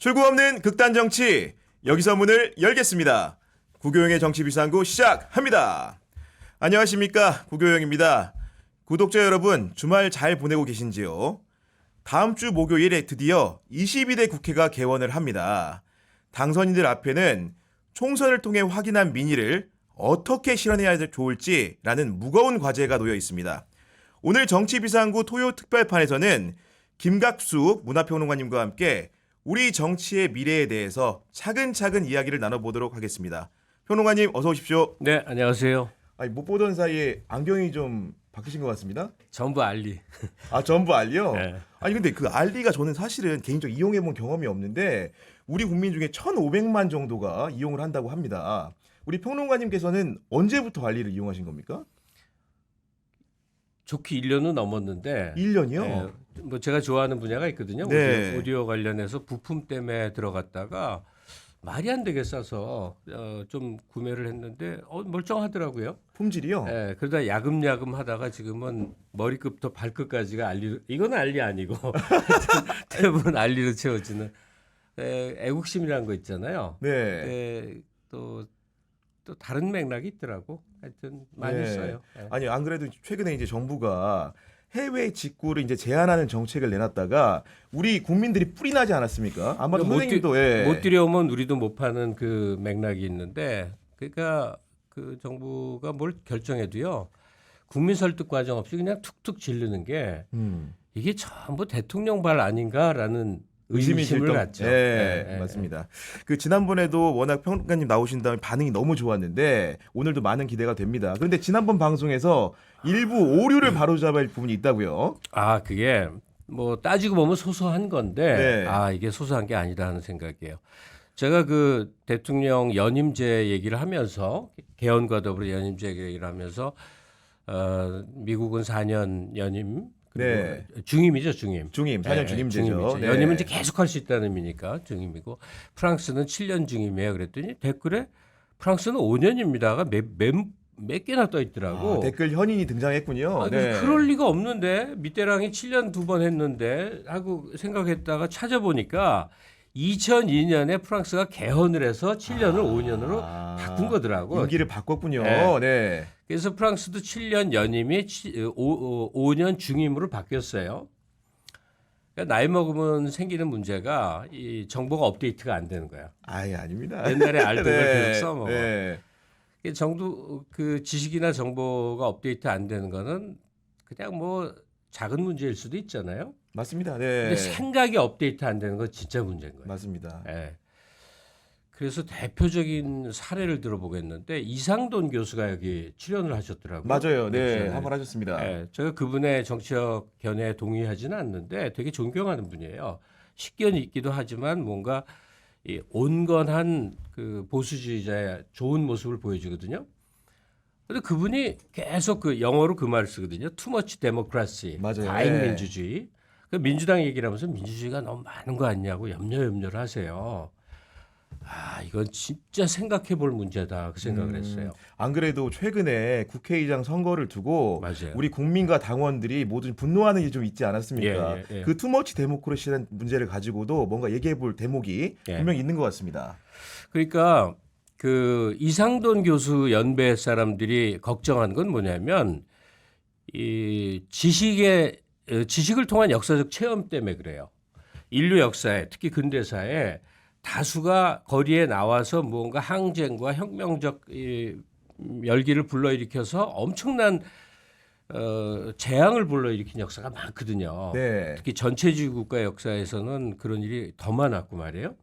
출구 없는 극단 정치, 여기서 문을 열겠습니다. 구교영의 정치비상구 시작합니다. 안녕하십니까, 구교영입니다. 구독자 여러분, 주말 잘 보내고 계신지요? 다음 주 목요일에 드디어 22대 국회가 개원을 합니다. 당선인들 앞에는 총선을 통해 확인한 민의를 어떻게 실현해야 좋을지라는 무거운 과제가 놓여 있습니다. 오늘 정치비상구 토요 특별판에서는 김갑수 문화평론가님과 함께 우리 정치의 미래에 대해서 차근차근 이야기를 나눠보도록 하겠습니다. 평론가님 어서 오십시오. 네, 안녕하세요. 아니, 못 보던 사이에 안경이 좀 바뀌신 것 같습니다. 전부 알리. 아, 전부 알리요? 네. 아니 근데 그 알리가 저는 사실은 개인적으로 이용해본 경험이 없는데 우리 국민 중에 1,500만 정도가 이용을 한다고 합니다. 우리 평론가님께서는 언제부터 알리를 이용하신 겁니까? 좋게 1년은 넘었는데 1년이요? 네, 뭐 제가 좋아하는 분야가 있거든요. 네. 오디오 관련해서 부품 때문에 들어갔다가 말이 안 되게 싸서 좀 구매를 했는데 멀쩡하더라고요. 품질이요? 네, 그러다 야금야금 하다가 지금은 머리끝부터 발끝까지가 알리. 이건 알리 아니고 대부분 알리로 채워지는 애국심이라는 거 있잖아요. 네. 또 다른 맥락이 있더라고. 하여튼 많이 네. 써요. 네. 아니 안 그래도 최근에 이제 정부가 해외 직구를 이제 제한하는 정책을 내놨다가 우리 국민들이 뿔이 나지 않았습니까? 아마도 선생님도 못 들여오면 우리도 못 파는 그 맥락이 있는데, 그러니까 그 정부가 뭘 결정해도요 국민 설득 과정 없이 그냥 툭툭 지르는 게 이게 전부 대통령 발 아닌가라는 의심을 갖죠. 네, 맞습니다. 그 지난번에도 워낙 평론가님 나오신 다음에 반응이 너무 좋았는데 오늘도 많은 기대가 됩니다. 그런데 지난번 방송에서 일부 오류를 바로잡을 부분이 있다고요. 아, 그게 뭐 따지고 보면 소소한 건데 네. 이게 소소한 게 아니다 하는 생각이에요. 제가 그 대통령 연임제 얘기를 하면서 개헌과 더불어 연임제 얘기를 하면서 미국은 4년 연임 네. 중임이죠, 중임. 중임, 4년 중임제죠. 중임이죠. 네. 연임은 이제 계속 할 수 있다는 의미니까 중임이고, 프랑스는 7년 중임이에요. 그랬더니 댓글에 프랑스는 5년입니다가 몇 개나 떠 있더라고. 댓글 현인이 등장했군요. 네. 그럴 리가 없는데 미테랑이 7년 2번 했는데 하고 생각했다가 찾아보니까 2002년에 프랑스가 개헌을 해서 7년을 5년으로 바꾼 거더라고. 임기를 바꿨군요. 네. 네. 그래서 프랑스도 7년 연임이 5년 중임으로 바뀌었어요. 그러니까 나이 먹으면 생기는 문제가 이 정보가 업데이트가 안 되는 거야. 아예 아닙니다. 옛날에 알던 걸 네. 계속 써먹어. 네. 그 지식이나 정보가 업데이트 안 되는 거는 그냥 뭐 작은 문제일 수도 있잖아요. 맞습니다. 네. 근데 생각이 업데이트 안 되는 건 진짜 문제인 거예요. 맞습니다. 예. 그래서 대표적인 사례를 들어보겠는데 이상돈 교수가 여기 출연을 하셨더라고요. 맞아요. 네. 전에. 한번 하셨습니다. 예, 제가 그분의 정치적 견해에 동의하지는 않는데 되게 존경하는 분이에요. 식견이 있기도 하지만 뭔가 이 온건한 그 보수주의자의 좋은 모습을 보여주거든요. 근데 그분이 계속 그 영어로 그 말을 쓰거든요. Too much democracy, 맞아요. 과잉 네. 민주주의. 그 민주당 얘기를 하면서 민주주의가 너무 많은 거 아니냐고 염려를 하세요. 이건 진짜 생각해 볼 문제다 그 생각을 했어요. 안 그래도 최근에 국회의장 선거를 두고 맞아요. 우리 국민과 당원들이 모두 분노하는 게 좀 있지 않았습니까? 예. 그 투머치 데모크라시라는 문제를 가지고도 뭔가 얘기해 볼 대목이 예. 분명히 있는 것 같습니다. 그러니까 그 이상돈 교수 연배 사람들이 걱정한 건 뭐냐면 이 지식을 통한 역사적 체험 때문에 그래요. 인류 역사에 특히 근대사에 다수가 거리에 나와서 뭔가 항쟁과 혁명적 열기를 불러일으켜서 엄청난 재앙을 불러일으킨 역사가 많거든요. 네. 특히 전체주의 국가 역사에서는 그런 일이 더 많았고 말이에요.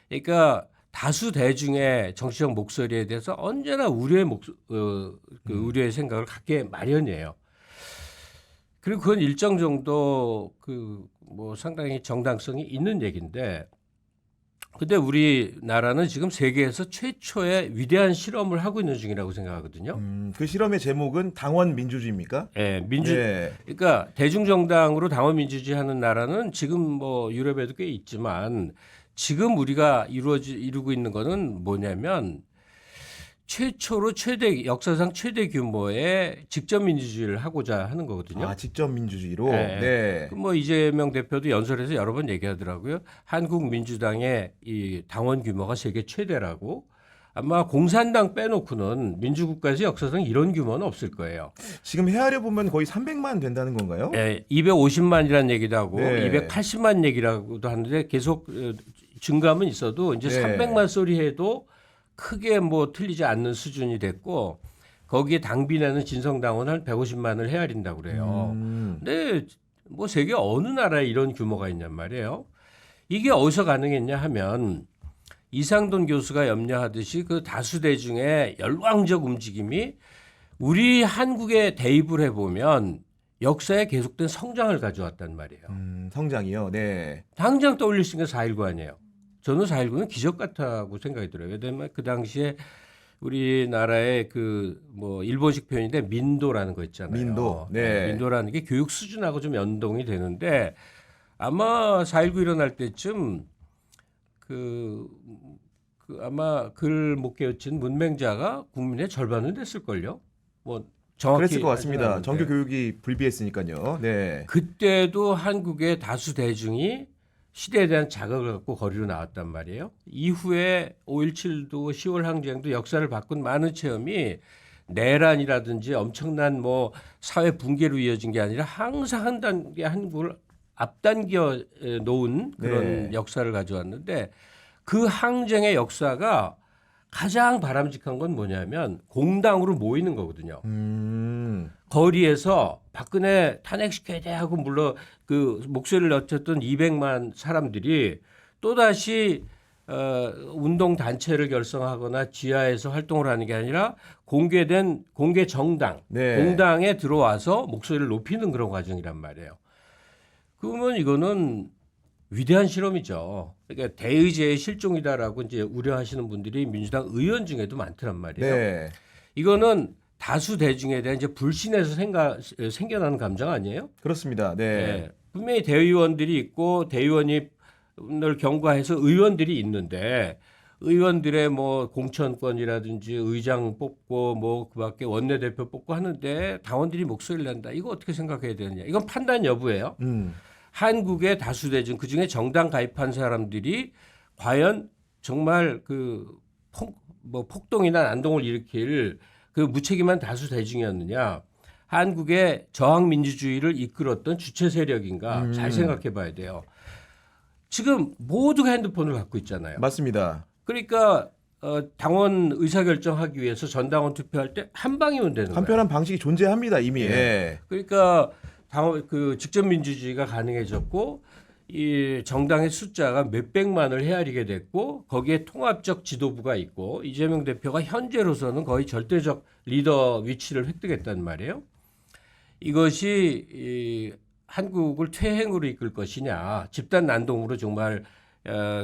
그러니까 다수 대중의 정치적 목소리에 대해서 언제나 우려의 생각을 갖게 마련이에요. 그리고 그건 일정 정도 뭐 상당히 정당성이 있는 얘기인데, 근데 우리나라는 지금 세계에서 최초의 위대한 실험을 하고 있는 중이라고 생각하거든요. 그 실험의 제목은 당원 민주주의입니까? 네, 네. 그러니까 대중정당으로 당원 민주주의 하는 나라는 지금 뭐 유럽에도 꽤 있지만 지금 우리가 이루고 있는 거는 뭐냐면 최초로 역사상 최대 규모의 직접 민주주의를 하고자 하는 거거든요. 아, 직접 민주주의로. 네. 네. 뭐 이재명 대표도 연설에서 여러 번 얘기하더라고요. 한국 민주당의 이 당원 규모가 세계 최대라고. 아마 공산당 빼놓고는 민주국가에서 역사상 이런 규모는 없을 거예요. 지금 헤아려 보면 거의 300만 된다는 건가요? 네, 250만이라는 얘기도 하고 네. 280만 얘기라고도 하는데 계속 증감은 있어도 이제 네. 300만 소리 해도 크게 뭐 틀리지 않는 수준이 됐고 거기에 당비내는 진성당원 한 150만을 헤아린다고 그래요. 근데 뭐 세계 어느 나라에 이런 규모가 있냔 말이에요. 이게 어디서 가능했냐 하면 이상돈 교수가 염려하듯이 그 다수 대중의 열광적 움직임이 우리 한국에 대입을 해보면 역사에 계속된 성장을 가져왔단 말이에요. 성장이요. 네. 당장 떠올릴 수 있는 게 4.19 아니에요. 저는 4.19는 기적 같다고 생각이 들어요. 왜냐면 그 당시에 우리나라의 그 뭐 일본식 표현인데 민도라는 거 있잖아요. 민도. 네. 민도라는 게 교육 수준하고 좀 연동이 되는데 아마 4.19 일어날 때쯤 아마 글 못 깨우친 문맹자가 국민의 절반은 됐을걸요. 뭐 정확히 그랬을 것 같습니다. 않는데. 정규 교육이 불비했으니까요. 네. 그때도 한국의 다수 대중이 시대에 대한 자각을 갖고 거리로 나왔단 말이에요. 이후에 5.17도 10월 항쟁도 역사를 바꾼 많은 체험이 내란이라든지 엄청난 뭐 사회 붕괴로 이어진 게 아니라 항상 한 단계 한국을 앞당겨 놓은 그런 네. 역사를 가져왔는데 그 항쟁의 역사가 가장 바람직한 건 뭐냐면 공당으로 모이는 거거든요. 거리에서 박근혜 탄핵시켜야 돼 하고 물론 그 목소리를 낮췄던 200만 사람들이 또다시 운동 단체를 결성하거나 지하에서 활동을 하는 게 아니라 공개된 공개 정당, 네. 공당에 들어와서 목소리를 높이는 그런 과정이란 말이에요. 그러면 이거는 위대한 실험이죠. 그러니까 대의제의 실종이다라고 이제 우려하시는 분들이 민주당 의원 중에도 많더란 말이에요. 네. 이거는 다수 대중에 대한 이제 불신에서 생겨나는 감정 아니에요? 그렇습니다. 네. 네. 분명히 대의원들이 있고 대의원을 경과해서 의원들이 있는데 의원들의 뭐 공천권이라든지 의장 뽑고 뭐 그밖에 원내대표 뽑고 하는데 당원들이 목소리를 낸다. 이거 어떻게 생각해야 되느냐? 이건 판단 여부예요. 한국의 다수 대중 그중에 정당 가입한 사람들이 과연 정말 폭동이나 난동을 일으킬 그 무책임한 다수 대중이었느냐? 한국의 저항 민주주의를 이끌었던 주체 세력인가? 잘 생각해 봐야 돼요. 지금 모두가 핸드폰을 갖고 있잖아요. 맞습니다. 그러니까 당원 의사결정하기 위해서 전당원 투표할 때 한 방이면 되는 거예요. 간편한 방식이 존재합니다, 이미. 예. 그러니까 직접 민주주의가 가능해졌고 이 정당의 숫자가 몇백만을 헤아리게 됐고 거기에 통합적 지도부가 있고 이재명 대표가 현재로서는 거의 절대적 리더 위치를 획득했단 말이에요. 이것이 한국을 퇴행으로 이끌 것이냐, 집단 난동으로 정말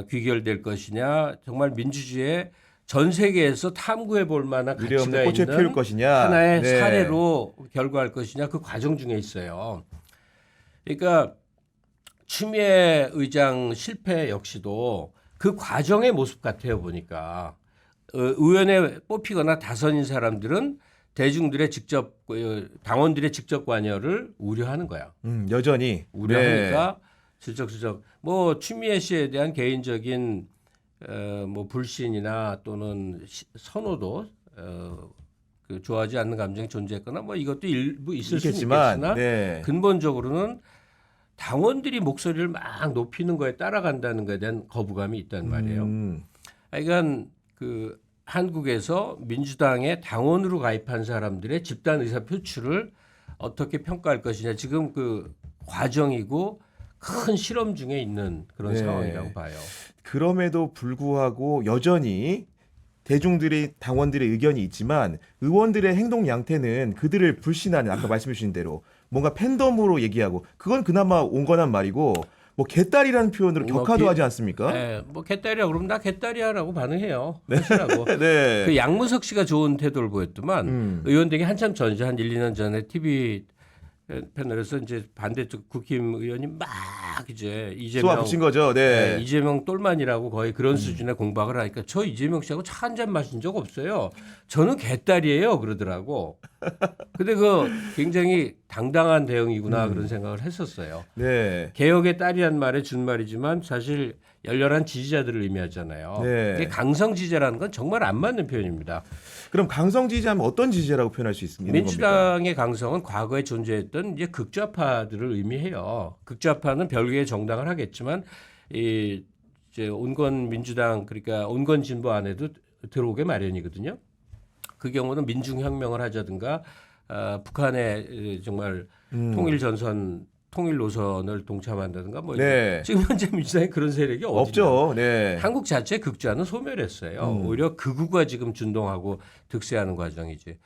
귀결될 것이냐, 정말 민주주의의 전 세계에서 탐구해 볼 만한 가치가 꽃을 피울 있는 것이냐. 하나의 네. 사례로 결과할 것이냐 그 과정 중에 있어요. 그러니까 추미애 의장 실패 역시도 그 과정의 모습 같아요 보니까 의원에 뽑히거나 다선인 사람들은 대중들의 당원들의 직접 관여를 우려하는 거야. 여전히 우려하니까 슬쩍슬쩍 뭐 추미애 씨에 대한 개인적인 뭐 불신이나 또는 선호도 좋아하지 않는 감정이 존재했거나 뭐 이것도 일부 있을 수 있겠으나 네. 근본적으로는 당원들이 목소리를 막 높이는 거에 따라간다는 것에 대한 거부감이 있단 말이에요. 그러니까 한국에서 민주당의 당원으로 가입한 사람들의 집단 의사 표출을 어떻게 평가할 것이냐 지금 그 과정이고 큰 실험 중에 있는 그런 상황이라고 봐요. 그럼에도 불구하고 여전히 대중들의 당원들의 의견이 있지만 의원들의 행동 양태는 그들을 불신하는 아까 말씀해 주신 대로 뭔가 팬덤으로 얘기하고 그건 그나마 온건한 말이고 뭐 개딸이라는 표현으로 격하도 하지 않습니까? 네, 뭐 개딸이야 그러면 나 개딸이야라고 반응해요. 하시라고. 네. 그 양무석 씨가 좋은 태도를 보였더만 의원들이 한참 전이죠. 한 1, 2년 전에 TV 패널에서 이제 반대쪽 국힘 의원이 막 이제 이재명 쏘아붙인 거죠. 네. 이재명 똘만이라고 거의 그런 수준의 공박을 하니까 저 이재명 씨하고 차 한 잔 마신 적 없어요. 저는 개딸이에요 그러더라고. 근데 그 굉장히 당당한 대응이구나 그런 생각을 했었어요. 네. 개혁의 딸이란 말에 준말이지만 사실 열렬한 지지자들을 의미하잖아요. 네. 이게 강성 지지자라는 건 정말 안 맞는 표현입니다. 그럼 강성 지지하면 어떤 지지자라고 표현할 수 있는 겁니까? 민주당의 강성은 과거에 존재했던 이제 극좌파들을 의미해요. 극좌파는 별개의 정당을 하겠지만 이 이제 온건 민주당 그러니까 온건 진보 안에도 들어오게 마련이거든요. 그 경우는 민중혁명을 하자든가 북한의 정말 통일 전선 통일 노선을 동참한다든가 뭐 네. 지금 현재 민주당에 그런 세력이 없죠. 네. 한국 자체 극좌는 소멸했어요. 오히려 극우가 지금 준동하고 득세하는 과정이지.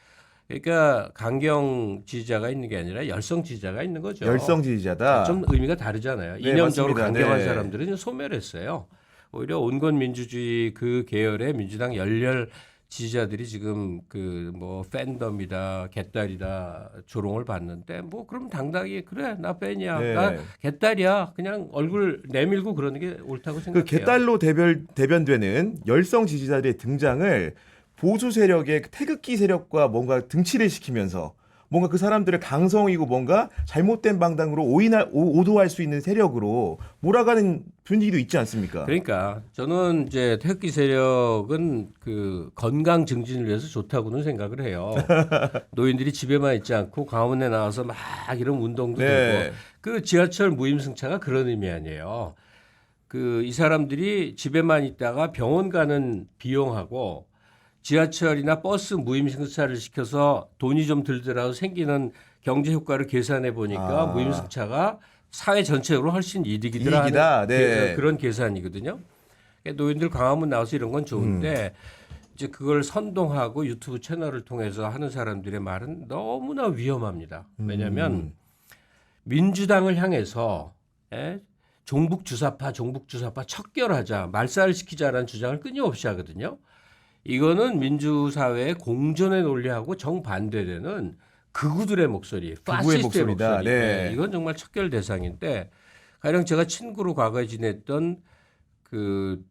그러니까 강경 지지자가 있는 게 아니라 열성 지지자가 있는 거죠. 열성 지지자다. 좀 의미가 다르잖아요. 네, 이념적으로 맞습니다. 강경한 네. 사람들은 소멸했어요. 오히려 온건 민주주의 그 계열의 민주당 열렬 지지자들이 지금 그 뭐 팬덤이다, 개딸이다 조롱을 받는데 뭐 그럼 당당히 그래 나 팬이야, 네. 나 개딸이야 그냥 얼굴 내밀고 그러는 게 옳다고 그 생각해요. 개딸로 대변되는 열성 지지자들의 등장을 보수 세력의 태극기 세력과 뭔가 등치를 시키면서 뭔가 그 사람들을 강성이고 뭔가 잘못된 방향으로 오도할 수 있는 세력으로 몰아가는 분위기도 있지 않습니까? 그러니까 저는 이제 태극기 세력은 그 건강 증진을 위해서 좋다고는 생각을 해요. 노인들이 집에만 있지 않고 강원에 나와서 막 이런 운동도 네. 되고 그 지하철 무임승차가 그런 의미 아니에요. 그 이 사람들이 집에만 있다가 병원 가는 비용하고 지하철이나 버스 무임승차를 시켜서 돈이 좀 들더라도 생기는 경제 효과를 계산해 보니까 무임승차가 사회 전체적으로 훨씬 이득이더라 이익이다. 하는 네. 그런 계산이거든요. 그러니까 노인들 광화문 나와서 이런 건 좋은데 이제 그걸 선동하고 유튜브 채널을 통해서 하는 사람들의 말은 너무나 위험합니다. 왜냐하면 민주당을 향해서 종북 주사파 척결하자 말살을 시키자라는 주장을 끊임없이 하거든요. 이거는 민주사회의 공존의 논리하고 정반대되는 극우들의 목소리, 파시스트의 목소리다. 목소리. 네. 이건 정말 척결 대상인데 가령 제가 친구로 과거에 지냈던 그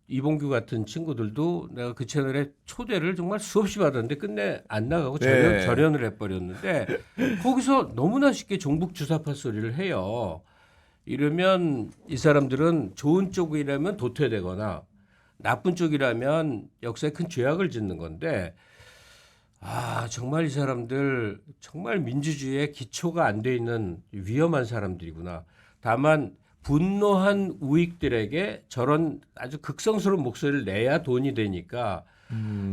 이봉규 같은 친구들도 내가 그 채널에 초대를 정말 수없이 받았는데 끝내 안 나가고 네. 절연을 해버렸는데 거기서 너무나 쉽게 종북 주사파 소리를 해요. 이러면 이 사람들은 좋은 쪽이라면 도태되거나 나쁜 쪽이라면 역사에 큰 죄악을 짓는 건데 정말 이 사람들 정말 민주주의의 기초가 안 돼 있는 위험한 사람들이구나. 다만 분노한 우익들에게 저런 아주 극성스러운 목소리를 내야 돈이 되니까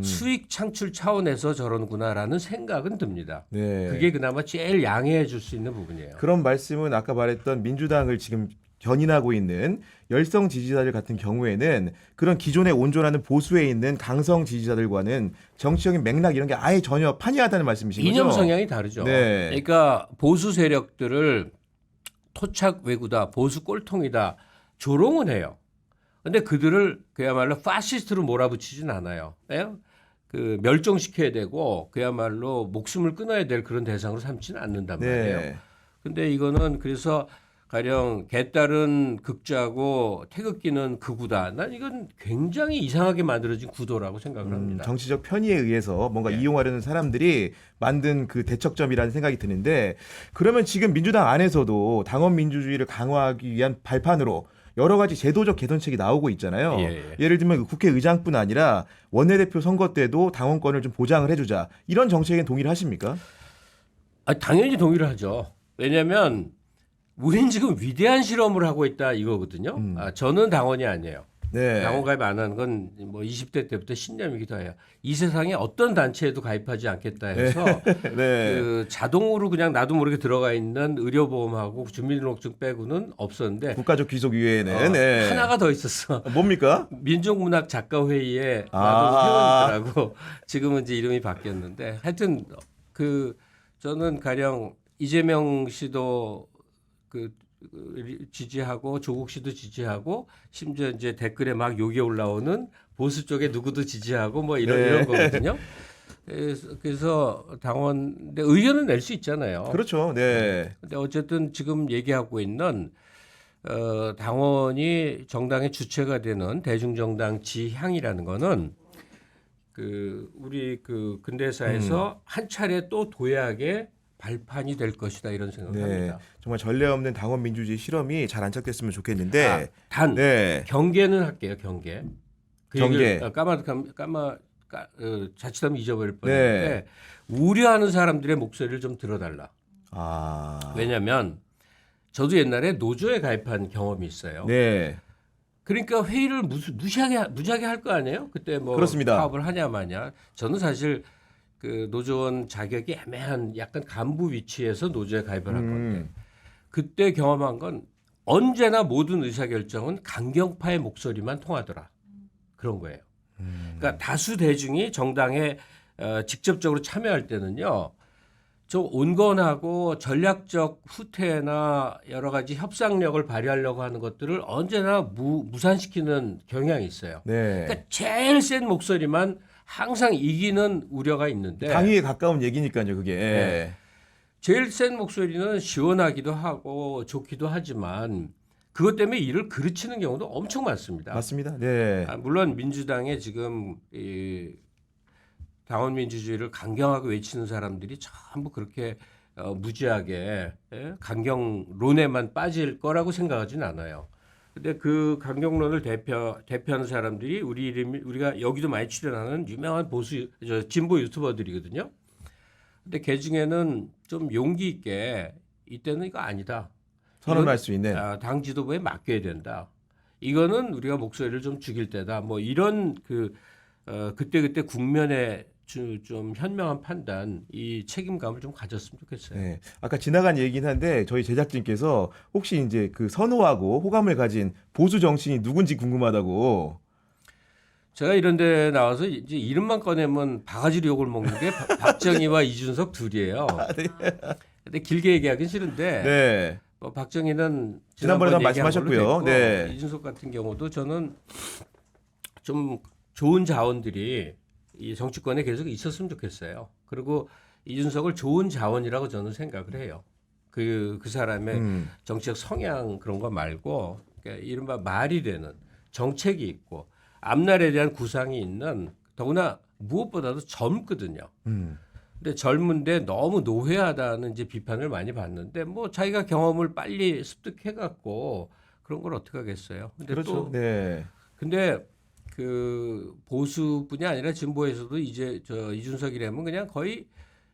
수익 창출 차원에서 저러는구나라는 생각은 듭니다. 네. 그게 그나마 제일 양해해 줄 수 있는 부분이에요. 그런 말씀은 아까 말했던 민주당을 지금 견인하고 있는 열성 지지자들 같은 경우에는 그런 기존에 온전하는 보수에 있는 강성 지지자들과는 정치적인 맥락 이런 게 아예 전혀 판이하다는 말씀이신 거죠? 이념 성향이 다르죠. 네. 그러니까 보수 세력들을 토착 왜구다, 보수 꼴통이다 조롱은 해요. 근데 그들을 그야말로 파시스트로 몰아붙이진 않아요. 그 멸종시켜야 되고 그야말로 목숨을 끊어야 될 그런 대상으로 삼지는 않는단 말이에요. 네. 근데 이거는 그래서 가령 개딸은 극좌고 태극기는 극우다. 난 이건 굉장히 이상하게 만들어진 구도라고 생각을 합니다. 정치적 편의에 의해서 뭔가 네. 이용하려는 사람들이 만든 그 대척점이라는 생각이 드는데 그러면 지금 민주당 안에서도 당원 민주주의를 강화하기 위한 발판으로 여러 가지 제도적 개선책이 나오고 있잖아요. 예를 들면 국회의장뿐 아니라 원내대표 선거 때도 당원권을 좀 보장을 해주자 이런 정책에 동의를 하십니까? 당연히 동의를 하죠. 왜냐하면 우린 지금 위대한 실험을 하고 있다 이거거든요. 저는 당원이 아니에요. 네. 당원 가입 안 하는 건 뭐 20대 때부터 신념이기도 해요. 이 세상에 어떤 단체에도 가입하지 않겠다 해서 네. 그 자동으로 그냥 나도 모르게 들어가 있는 의료보험하고 주민등록증 빼고는 없었는데 국가적 귀속위원회는 네. 하나가 더 있었어. 뭡니까? 민족문학 작가회의에 나도 회원이더라고. 지금은 이제 이름이 바뀌었는데 하여튼 그 저는 가령 이재명 씨도 그 지지하고 조국 씨도 지지하고 심지어 이제 댓글에 막 욕이 올라오는 보수 쪽에 누구도 지지하고 뭐 이런 네. 이런 거거든요. 그래서 당원데 의견은 낼 수 있잖아요. 그렇죠. 네. 근데 어쨌든 지금 얘기하고 있는 당원이 정당의 주체가 되는 대중정당 지향이라는 거는 그 우리 그 근대사에서 한 차례 또 도약의 발판이 될 것이다 이런 생각을 네. 합니다. 정말 전례 없는 당원 민주주의 실험이 잘 안착됐으면 좋겠는데. 단 네. 경계는 할게요. 경계. 그 경계. 얘기를 자칫하면 잊어버릴 뻔했는데 우려하는 사람들의 목소리를 좀 들어달라. 아. 왜냐하면 저도 옛날에 노조에 가입한 경험이 있어요. 네. 그러니까 회의를 무지하게 할 거 아니에요? 그때 뭐 그렇습니다. 파업을 하냐 마냐. 저는 사실 그 노조원 자격이 애매한 약간 간부 위치에서 노조에 가입을 한 건데 그때 경험한 건 언제나 모든 의사결정은 강경파의 목소리만 통하더라. 그런 거예요. 그러니까 다수 대중이 정당에 직접적으로 참여할 때는요. 좀 온건하고 전략적 후퇴나 여러 가지 협상력을 발휘하려고 하는 것들을 언제나 무산시키는 경향이 있어요. 네. 그러니까 제일 센 목소리만 항상 이기는 우려가 있는데 당위에 가까운 얘기니까요, 그게. 네. 제일 센 목소리는 시원하기도 하고 좋기도 하지만 그것 때문에 일을 그르치는 경우도 엄청 많습니다. 맞습니다. 네. 물론 민주당에 지금 이 당원 민주주의를 강경하게 외치는 사람들이 전부 그렇게 무지하게 강경론에만 빠질 거라고 생각하지는 않아요. 근데 그 강경론을 대표하는 사람들이 우리가 여기도 많이 출연하는 유명한 진보 유튜버들이거든요. 근데 그 중에는 좀 용기 있게 이때는 이거 아니다. 선언할 수 있는. 당 지도부에 맡겨야 된다. 이거는 우리가 목소리를 좀 죽일 때다. 뭐 이런 그때 국면에 좀 현명한 판단, 이 책임감을 좀 가졌으면 좋겠어요. 네. 아까 지나간 얘기긴 한데 저희 제작진께서 혹시 이제 그 선호하고 호감을 가진 보수 정치인이 누군지 궁금하다고. 제가 이런 데 나와서 이제 이름만 꺼내면 바가지로 욕을 먹는 게 박정희와 이준석 둘이에요. 근데 길게 얘기하긴 싫은데 네. 박정희는 지난번에도 얘기한 말씀하셨고요. 걸로 됐고, 네. 이준석 같은 경우도 저는 좀 좋은 자원들이 이 정치권에 계속 있었으면 좋겠어요. 그리고 이준석을 좋은 자원이라고 저는 생각을 해요. 그 사람의 정치적 성향 그런 거 말고 그러니까 이른바 말이 되는 정책이 있고 앞날에 대한 구상이 있는 더구나 무엇보다도 젊거든요. 근데 젊은데 너무 노회하다는 이제 비판을 많이 받는데 뭐 자기가 경험을 빨리 습득해 갖고 그런 걸 어떻게 하겠어요. 근데 그렇죠. 네. 근데 그 보수뿐이 아니라 진보에서도 이제 이준석이라면 그냥 거의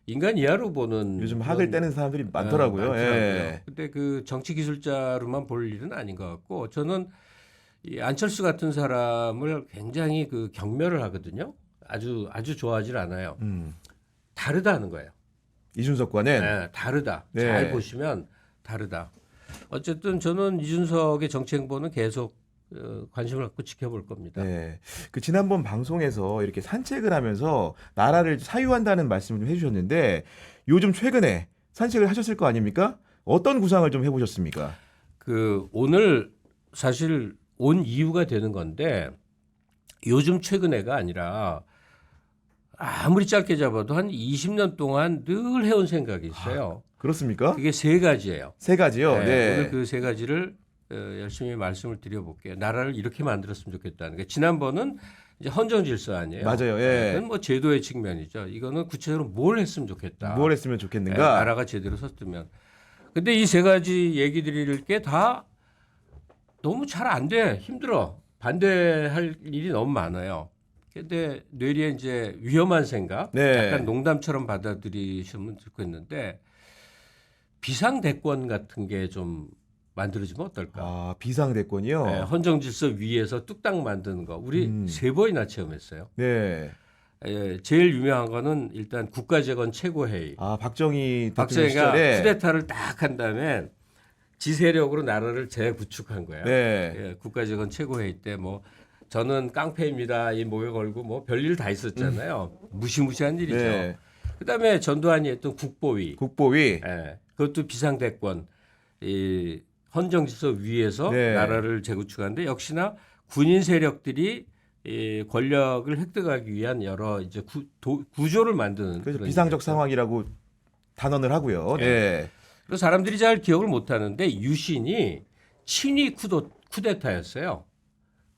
인간 이하로 보는 요즘 학을 떼는 사람들이 많더라고요. 예. 근데 그 정치 기술자로만 볼 일은 아닌 것 같고 저는 이 안철수 같은 사람을 굉장히 그 경멸을 하거든요. 아주 좋아하질 않아요. 다르다는 거예요. 이준석과는. 네, 다르다. 네. 잘 보시면 다르다. 어쨌든 저는 이준석의 정치 행보는 계속 관심을 갖고 지켜볼 겁니다. 네. 그 지난번 방송에서 이렇게 산책을 하면서 나라를 사유한다는 말씀을 좀 해주셨는데 요즘 최근에 산책을 하셨을 거 아닙니까? 어떤 구상을 좀 해보셨습니까? 그 오늘 사실 온 이유가 되는 건데 요즘 최근에가 아니라 아무리 짧게 잡아도 한 20년 동안 늘 해온 생각이 있어요. 그렇습니까? 그게 세 가지예요. 세 가지요. 네. 오늘 그 세 가지를 열심히 말씀을 드려볼게요. 나라를 이렇게 만들었으면 좋겠다는 게 지난번은 이제 헌정 질서 아니에요. 맞아요. 예. 그건 뭐 제도의 측면이죠. 이거는 구체적으로 뭘 했으면 좋겠다. 뭘 했으면 좋겠는가? 나라가 제대로 섰으면. 근데 이 세 가지 얘기 드릴 게 다 너무 잘 안 돼. 힘들어. 반대할 일이 너무 많아요. 근데 뇌리에 이제 위험한 생각, 네. 약간 농담처럼 받아들이시면 좋겠는데 비상대권 같은 게 좀 만들어지면 어떨까? 아, 비상대권이요? 네, 헌정질서 위에서 뚝딱 만드는 거. 우리 세 번이나 체험했어요. 네. 제일 유명한 거는 일단 국가재건 최고회의. 아, 박정희 대통령 박정희가 시절에. 쿠데타를 딱 한 다음에 지세력으로 나라를 재구축한 거예요. 네. 국가재건 최고회의 때 뭐 저는 깡패입니다. 이 목에 걸고 뭐 별일 다 있었잖아요. 무시무시한 일이죠. 네. 그다음에 전두환이 했던 국보위. 국보위. 그것도 비상대권. 이 헌정질서 위에서 네. 나라를 재구축하는데 역시나 군인 세력들이 이 권력을 획득하기 위한 여러 이제 구조를 만드는 그래서 그런 비상적 일이었죠. 상황이라고 단언을 하고요. 네. 그래서 사람들이 잘 기억을 못하는데 유신이 친위 쿠데타였어요.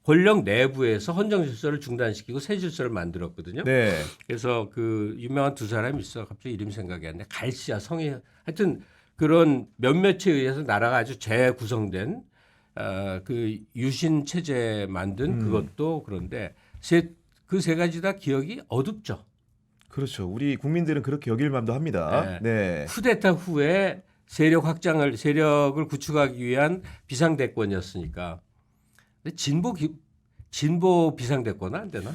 권력 내부에서 헌정 질서를 중단시키고 새 질서를 만들었거든요. 네. 그래서 그 유명한 두 사람이 있어. 갑자기 이름 생각이 안 나. 갈시아 성이 하여튼 그런 몇몇에 의해서 나라가 아주 재구성된 그 유신 체제 만든 그것도 그런데 그 세 가지 다 기억이 어둡죠. 그렇죠. 우리 국민들은 그렇게 여길 만도 합니다. 네. 쿠데타 후에 세력을 구축하기 위한 비상대권이었으니까. 근데 진보 비상대권은 안 되나?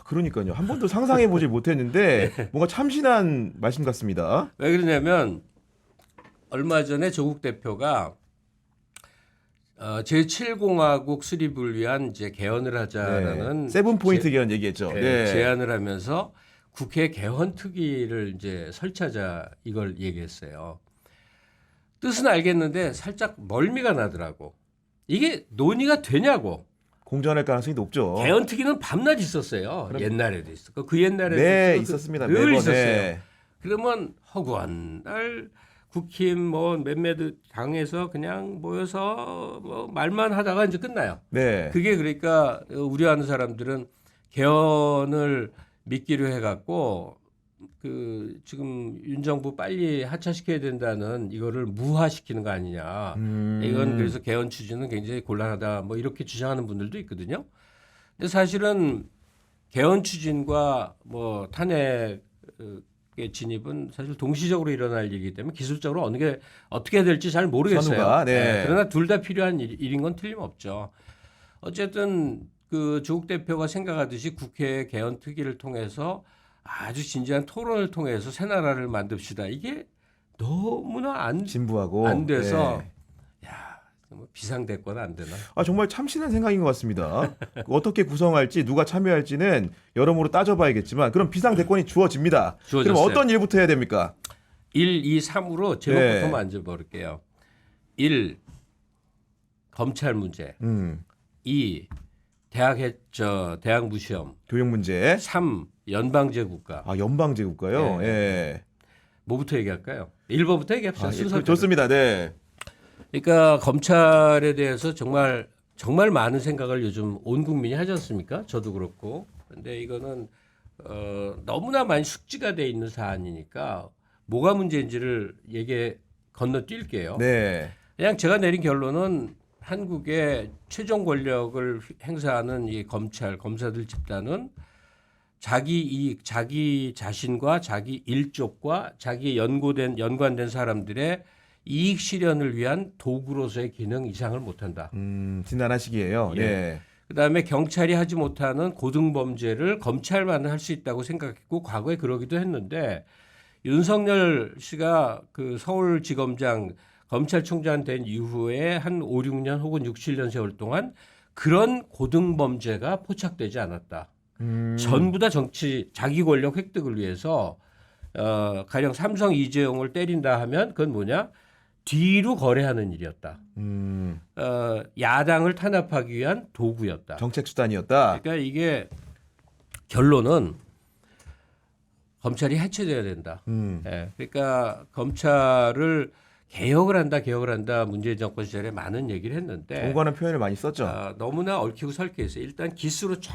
그러니까요. 한 번도 상상해 보질 못했는데 뭔가 참신한 말씀 같습니다. 왜 그러냐면 얼마 전에 조국 대표가 제7공화국 수립을 위한 이제 개헌을 하자라는 세븐 포인트 개헌 얘기했죠. 네. 제안을 하면서 국회 개헌 특위를 이제 설치하자 이걸 얘기했어요. 뜻은 알겠는데 살짝 멀미가 나더라고. 이게 논의가 되냐고. 공전할 가능성이 높죠. 개헌 특위는 밤낮 있었어요. 옛날에도 있었고 그 옛날에도 네, 있었고 있었습니다. 늘 매번, 있었어요. 네. 그러면 허구한 날 국힘 뭐 몇몇 당에서 그냥 모여서 뭐 말만 하다가 이제 끝나요. 네. 그게 그러니까 우려하는 사람들은 개헌을 미끼로 해갖고 그 지금 윤 정부 빨리 하차시켜야 된다는 이거를 무화시키는 거 아니냐. 이건 그래서 개헌 추진은 굉장히 곤란하다. 뭐 이렇게 주장하는 분들도 있거든요. 근데 사실은 개헌 추진과 뭐 탄핵의 진입은 사실 동시적으로 일어날 일이기 때문에 기술적으로 어느 게 어떻게 해야 될지 잘 모르겠어요. 선우가, 네. 그러나 둘 다 필요한 일인 건 틀림없죠. 어쨌든 그 조국 대표가 생각하듯이 국회 개헌 특위를 통해서 아주 진지한 토론을 통해서 새 나라를 만듭시다. 이게 너무나 진부하고 안 돼서 네. 야, 뭐 비상대권 안 되나? 정말 참신한 생각인 것 같습니다. 어떻게 구성할지 누가 참여할지는 여러모로 따져봐야겠지만 그럼 비상 대권이 주어집니다. 그럼 주어졌어요. 어떤 일부터 해야 됩니까? 1, 2, 3으로 제목부터 네. 먼저 볼게요. 1. 검찰 문제. 2. 대학 무시험. 교육 문제. 3. 연방제 국가. 연방제 국가요. 네. 예. 뭐부터 얘기할까요? 1번부터 얘기합시다. 순서대로. 좋습니다. 네. 그러니까 검찰에 대해서 정말 많은 생각을 요즘 온 국민이 하지 않습니까? 저도 그렇고. 근데 이거는 너무나 많이 숙지가 돼 있는 사안이니까 뭐가 문제인지를 건너뛸게요. 네. 그냥 제가 내린 결론은 한국의 최종 권력을 행사하는 이 검사들 집단은 자기 이익, 자기 자신과 자기 일족과 자기 연관된 사람들의 이익 실현을 위한 도구로서의 기능 이상을 못한다. 진단하시기에요. 예. 네. 그다음에 경찰이 하지 못하는 고등범죄를 검찰만 할 수 있다고 생각했고 과거에 그러기도 했는데 윤석열 씨가 그 서울지검장 검찰총장 된 이후에 한 5, 6년 혹은 6, 7년 세월 동안 그런 고등범죄가 포착되지 않았다. 전부 다 자기 권력 획득을 위해서 가령 삼성 이재용을 때린다 하면 그건 뭐냐? 뒤로 거래하는 일이었다. 야당을 탄압하기 위한 도구였다. 정책 수단이었다. 그러니까 이게 결론은 검찰이 해체돼야 된다. 예, 그러니까 검찰을 개혁을 한다. 문재인 정권 시절에 많은 얘기를 했는데 오가는 표현을 많이 썼죠. 너무나 얽히고 설켜있어요. 일단 기수로 쫙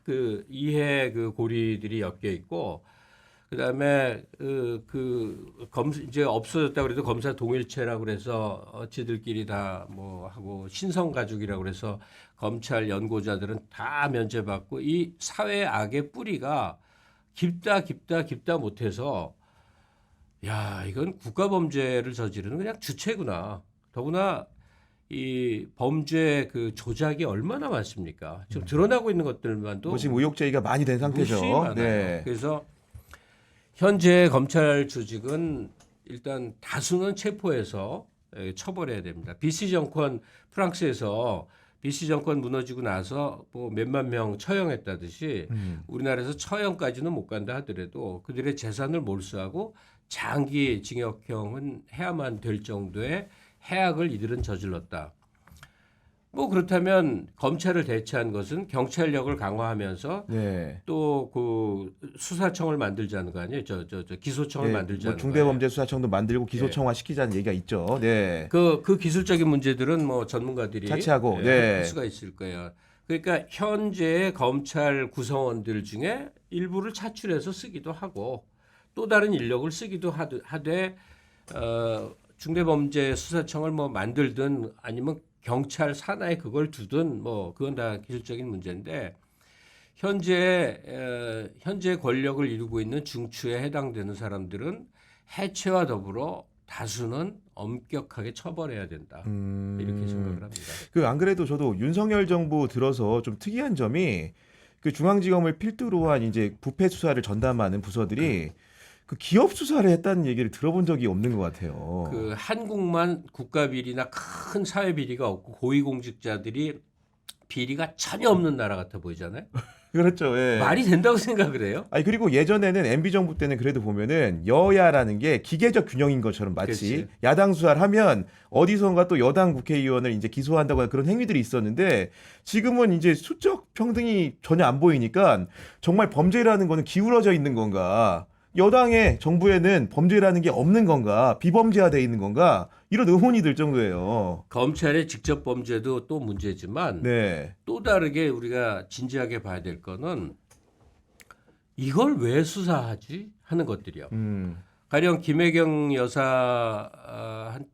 그 이해 그 고리들이 엮여 있고 그다음에 이제 없어졌다 그래도 검사 동일체라고 그래서 지들끼리 다 뭐 하고 신성 가족이라고 그래서 검찰 연고자들은 다 면제받고 이 사회 악의 뿌리가 깊다 못해서 야 이건 국가 범죄를 저지르는 그냥 주체구나. 더구나 이 범죄 그 조작이 얼마나 많습니까? 지금 드러나고 있는 것들만도 지금 의혹 제기가 많이 된 상태죠. 무시 많아요. 네. 그래서 현재 검찰 조직은 일단 다수는 체포해서 처벌해야 됩니다. BC 정권 프랑스에서 BC 정권 무너지고 나서 뭐 몇만 명 처형했다듯이 우리나라에서 처형까지는 못 간다 하더라도 그들의 재산을 몰수하고 장기 징역형은 해야만 될 정도의 해악을 이들은 저질렀다. 뭐 그렇다면 검찰을 대체한 것은 경찰력을 강화하면서 네. 또 그 수사청을 만들자는 거 아니에요? 저 기소청을 네, 만들자는 뭐 거예요. 중대범죄수사청도 만들고 기소청화 시키자는 얘기가 있죠. 네. 그 기술적인 문제들은 뭐 전문가들이 차치하고, 예, 네. 할 수가 있을 거예요. 그러니까 현재의 검찰 구성원들 중에 일부를 차출해서 쓰기도 하고 또 다른 인력을 쓰기도 하되 중대범죄수사청을 뭐 만들든 아니면 경찰 산하에 그걸 두든 뭐 그건 다 기술적인 문제인데 현재 권력을 이루고 있는 중추에 해당되는 사람들은 해체와 더불어 다수는 엄격하게 처벌해야 된다. 이렇게 생각을 합니다. 그 안 그래도 저도 윤석열 정부 들어서 좀 특이한 점이 그 중앙지검을 필두로 한 이제 부패 수사를 전담하는 부서들이 그 기업 수사를 했다는 얘기를 들어본 적이 없는 것 같아요. 그 한국만 국가 비리나 큰 사회 비리가 없고 고위공직자들이 비리가 전혀 없는 나라 같아 보이잖아요. 그렇죠. 예. 말이 된다고 생각을 해요? 아니 그리고 예전에는 MB 정부 때는 그래도 보면은 여야라는 게 기계적 균형인 것처럼 마치 그치. 야당 수사를 하면 어디선가 또 여당 국회의원을 이제 기소한다거나 그런 행위들이 있었는데 지금은 이제 수적 평등이 전혀 안 보이니까 정말 범죄라는 거는 기울어져 있는 건가? 여당의 정부에는 범죄라는 게 없는 건가? 비범죄화돼 있는 건가? 이런 의문이 들 정도예요. 검찰의 직접 범죄도 또 문제지만 네. 또 다르게 우리가 진지하게 봐야 될 거는 이걸 왜 수사하지 하는 것들이요. 가령 김혜경 여사한테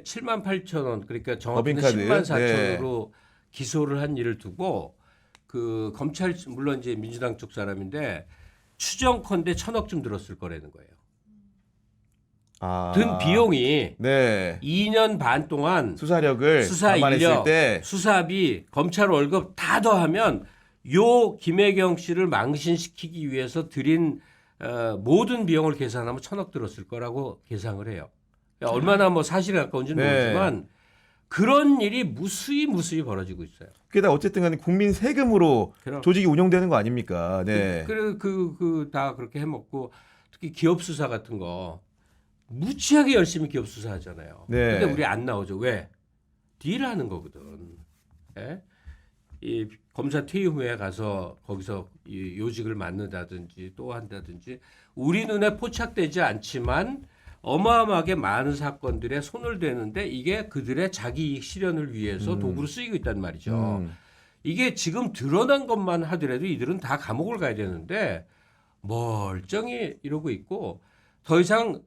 7만 8천 원 그러니까 정확히는 법인카드. 10만 4천 네. 원으로 기소를 한 일을 두고 그 검찰 물론 이제 민주당 쪽 사람인데 추정컨대 1,000억쯤 들었을 거라는 거예요. 아. 든 비용이 네. 2년 반 동안 수사력을 수사 감안했을 인력, 때 수사비, 검찰 월급 다 더하면 요 김혜경 씨를 망신시키기 위해서 들인 모든 비용을 계산하면 1,000억 들었을 거라고 계상을 해요. 얼마나 뭐 사실에 가까운지는 네. 모르지만 그런 일이 무수히 벌어지고 있어요. 게다가 어쨌든 간에 국민 세금으로 그럼- 조직이 운영되는 거 아닙니까? 네. 그래 다 그렇게 해먹고 특히 기업 수사 같은 거 무지하게 열심히 기업 수사하잖아요. 네. 근데 우리 안 나오죠. 왜? 딜하는 거거든. 예? 이 검사 퇴임 후에 가서 거기서 이 요직을 맡는다든지 또 한다든지 우리 눈에 포착되지 않지만 어마어마하게 많은 사건들에 손을 대는데 이게 그들의 자기 이익 실현을 위해서 도구로 쓰이고 있단 말이죠. 이게 지금 드러난 것만 하더라도 이들은 다 감옥을 가야 되는데 멀쩡히 이러고 있고 더 이상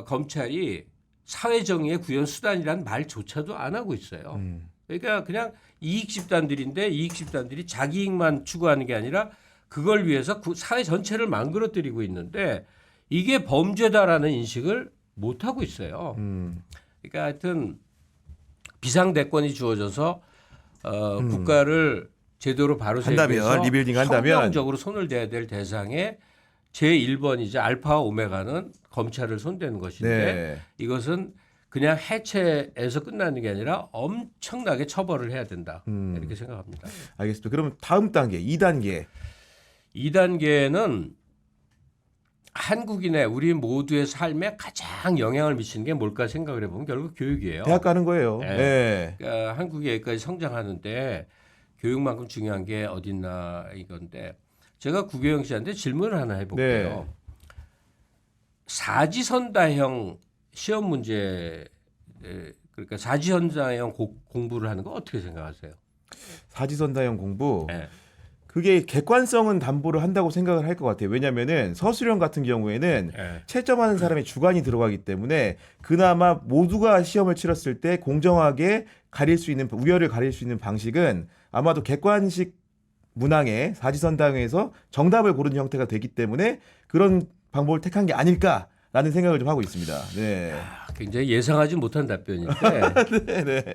검찰이 사회정의의 구현 수단이라는 말조차도 안 하고 있어요. 그러니까 그냥 이익 집단들인데 이익 집단들이 자기 이익만 추구하는 게 아니라 그걸 위해서 사회 전체를 망가뜨리고 있는데 이게 범죄다라는 인식을 못 하고 있어요. 그러니까 하여튼 비상대권이 주어져서 국가를 제대로 바로 세우기 한다면, 위해서 리빌딩 한다면. 혁명적으로 손을 대야 될 대상에 제1번이자 알파와 오메가는 검찰을 손대는 것인데 네. 이것은 그냥 해체해서 끝나는 게 아니라 엄청나게 처벌을 해야 된다. 이렇게 생각합니다. 알겠습니다. 그러면 다음 단계, 2단계. 2단계는 한국인의 우리 모두의 삶에 가장 영향을 미치는 게 뭘까 생각을 해보면 결국 교육이에요. 대학 가는 거예요. 네. 네. 그러니까 한국이 여기까지 성장하는데 교육만큼 중요한 게 어딨나 이건데 제가 구교영 씨한테 질문을 하나 해볼게요. 네. 사지선다형 시험 문제 그러니까 사지선다형 공부를 하는 거 어떻게 생각하세요? 사지선다형 공부. 네. 그게 객관성은 담보를 한다고 생각을 할 것 같아요. 왜냐면은 서술형 같은 경우에는 네. 채점하는 사람의 주관이 들어가기 때문에 그나마 모두가 시험을 치렀을 때 공정하게 가릴 수 있는 우열을 가릴 수 있는 방식은 아마도 객관식 문항의 사지선다형에서 정답을 고르는 형태가 되기 때문에 그런 방법을 택한 게 아닐까라는 생각을 좀 하고 있습니다. 네. 굉장히 예상하지 못한 답변인데 네.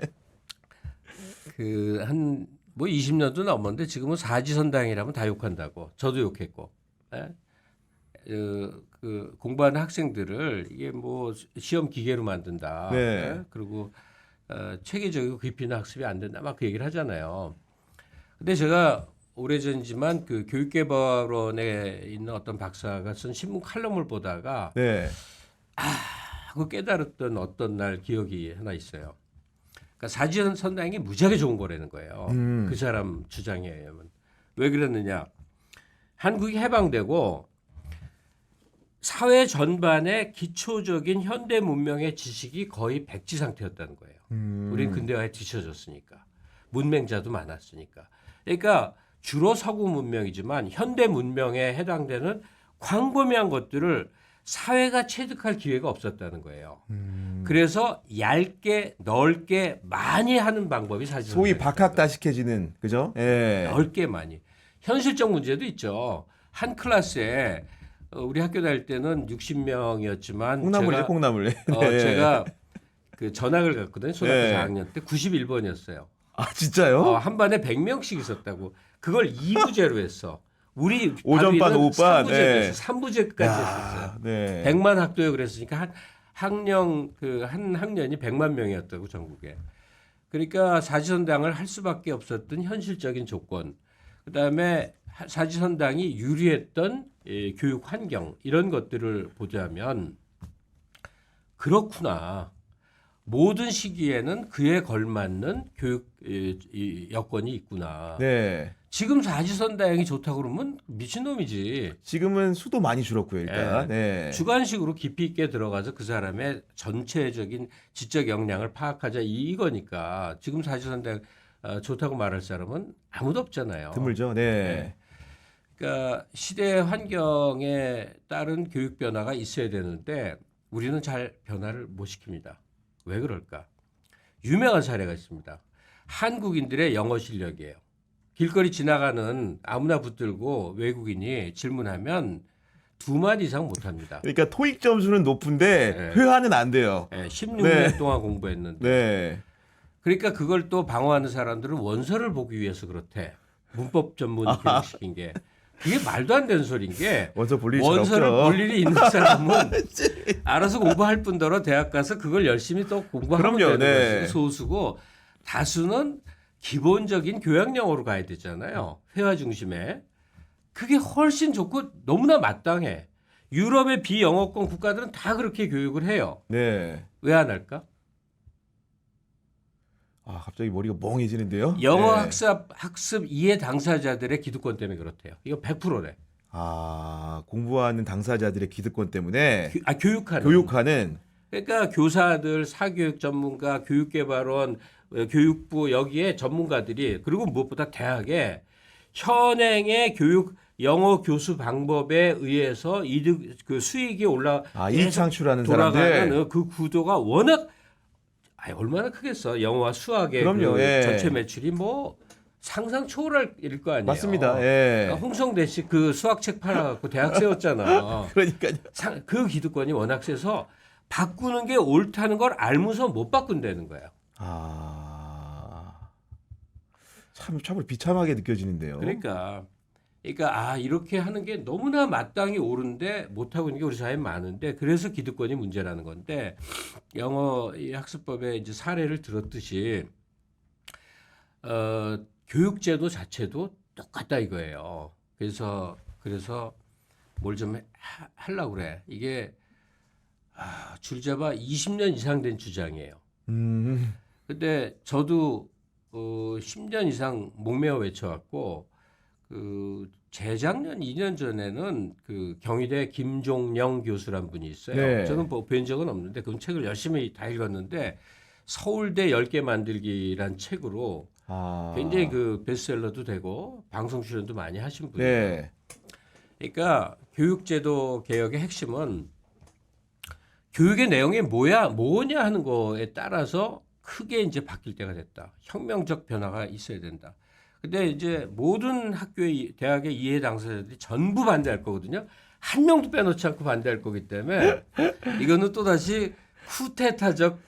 그 한 뭐 20년도 넘었는데 지금은 사지선다형이라면 다 욕한다고 저도 욕했고 예? 그 공부하는 학생들을 이게 뭐 시험 기계로 만든다. 네. 예? 그리고 체계적이고 깊이 있는 학습이 안 된다. 막 그 얘기를 하잖아요. 근데 제가 오래전이지만 그 교육개발원에 있는 어떤 박사가 쓴 신문 칼럼을 보다가 네. 하고 깨달았던 어떤 날 기억이 하나 있어요. 그러니까 사지선다행이 무지하게 좋은 거라는 거예요. 그 사람 주장에 의하면. 왜 그랬느냐? 한국이 해방되고 사회 전반의 기초적인 현대 문명의 지식이 거의 백지 상태였다는 거예요. 우린 근대화에 뒤처졌으니까. 문맹자도 많았으니까. 그러니까 주로 서구 문명이지만 현대 문명에 해당되는 광범위한 것들을 사회가 체득할 기회가 없었다는 거예요. 그래서 얇게 넓게 많이 하는 방법이 사실 소위 박학다식해지는 그죠? 예. 넓게 많이. 현실적 문제도 있죠. 한 클래스에 우리 학교 다닐 때는 60명이었지만 콩나물이죠, 콩나물. 네. 제가 그 전학을 갔거든요. 초등학교 네. 4학년 때 91번이었어요. 아 진짜요? 한 반에 100명씩 있었다고. 그걸 2부제로 했어. 우리 오전반, 오후반. 3부제로 네. 했어. 3부제까지 했었어요. 네. 100만 학도에 그랬으니까 한 학년이 100만 명이었다고 전국에. 그러니까 사지선당을 할 수밖에 없었던 현실적인 조건. 그다음에 사지선당이 유리했던 교육 환경 이런 것들을 보자면 그렇구나. 모든 시기에는 그에 걸맞는 교육 여건이 있구나. 네. 지금 사지선다행이 좋다고 그러면 미친놈이지. 지금은 수도 많이 줄었고요, 일단. 네. 주관식으로 깊이 있게 들어가서 그 사람의 전체적인 지적 역량을 파악하자 이거니까 지금 사지선다행 좋다고 말할 사람은 아무도 없잖아요. 드물죠. 네. 그러니까 시대 환경에 따른 교육 변화가 있어야 되는데 우리는 잘 변화를 못 시킵니다. 왜 그럴까? 유명한 사례가 있습니다. 한국인들의 영어 실력이에요. 길거리 지나가는 아무나 붙들고 외국인이 질문하면 2마디 이상 못합니다. 그러니까 토익 점수는 높은데 회화는 안 돼요. 16년 동안 공부했는데. 네. 그러니까 그걸 또 방어하는 사람들은 원서를 보기 위해서 그렇대. 문법 전문 교육시킨 게. 그게 말도 안 되는 소리인 게 원서 볼 일이 원서를 없죠. 볼 일이 있는 사람은 알아서 공부할 뿐더러 대학 가서 그걸 열심히 또 공부하면 그럼요, 되는 네. 것이 소수고 다수는 기본적인 교양 영어로 가야 되잖아요. 회화 중심에. 그게 훨씬 좋고 너무나 마땅해. 유럽의 비영어권 국가들은 다 그렇게 교육을 해요. 네. 왜 안 할까? 아, 갑자기 머리가 멍해지는데요. 영어 네. 학습 이해 당사자들의 기득권 때문에 그렇대요. 이거 100%래. 아, 공부하는 당사자들의 기득권 때문에 교육하는. 그러니까 교사들, 사교육 전문가, 교육개발원, 교육부 여기에 전문가들이 그리고 무엇보다 대학에 현행의 교육 영어 교수 방법에 의해서 이득 그 수익이 이익 창출하는 돌아가는 사람들. 그 구도가 워낙 얼마나 크겠어. 영어와 수학의 그럼요, 그 예. 전체 매출이 뭐 상상 초월할 일 거 아니에요. 맞습니다. 예. 그러니까 홍성대 씨 그 수학책 팔아갖고 대학 세웠잖아. 그러니까요. 그 기득권이 워낙 세서 바꾸는 게 옳다는 걸 알면서 못 바꾼다는 거야. 참으로 비참하게 느껴지는데요. 그러니까 이렇게 하는 게 너무나 마땅히 옳은데 못하고 있는 게 우리 사회에 많은데 그래서 기득권이 문제라는 건데 영어 이 학습법에 이제 사례를 들었듯이 교육제도 자체도 똑같다 이거예요. 그래서 뭘 좀 하려고 그래. 이게 줄잡아 20년 이상 된 주장이에요. 근데 저도 10년 이상 목매어 외쳐왔고 재작년 2년 전에는 그 경희대 김종영 교수란 분이 있어요. 네. 저는 뵌 적은 없는데 그 책을 열심히 다 읽었는데 서울대 10개 만들기란 책으로 굉장히 그 베스트셀러도 되고 방송 출연도 많이 하신 분이에요. 네. 그러니까 교육제도 개혁의 핵심은 교육의 내용이 뭐냐 하는 거에 따라서 크게 이제 바뀔 때가 됐다. 혁명적 변화가 있어야 된다. 근데 이제 모든 학교의 대학의 이해 당사자들이 전부 반대할 거거든요. 한 명도 빼놓지 않고 반대할 거기 때문에 이거는 또다시 쿠데타적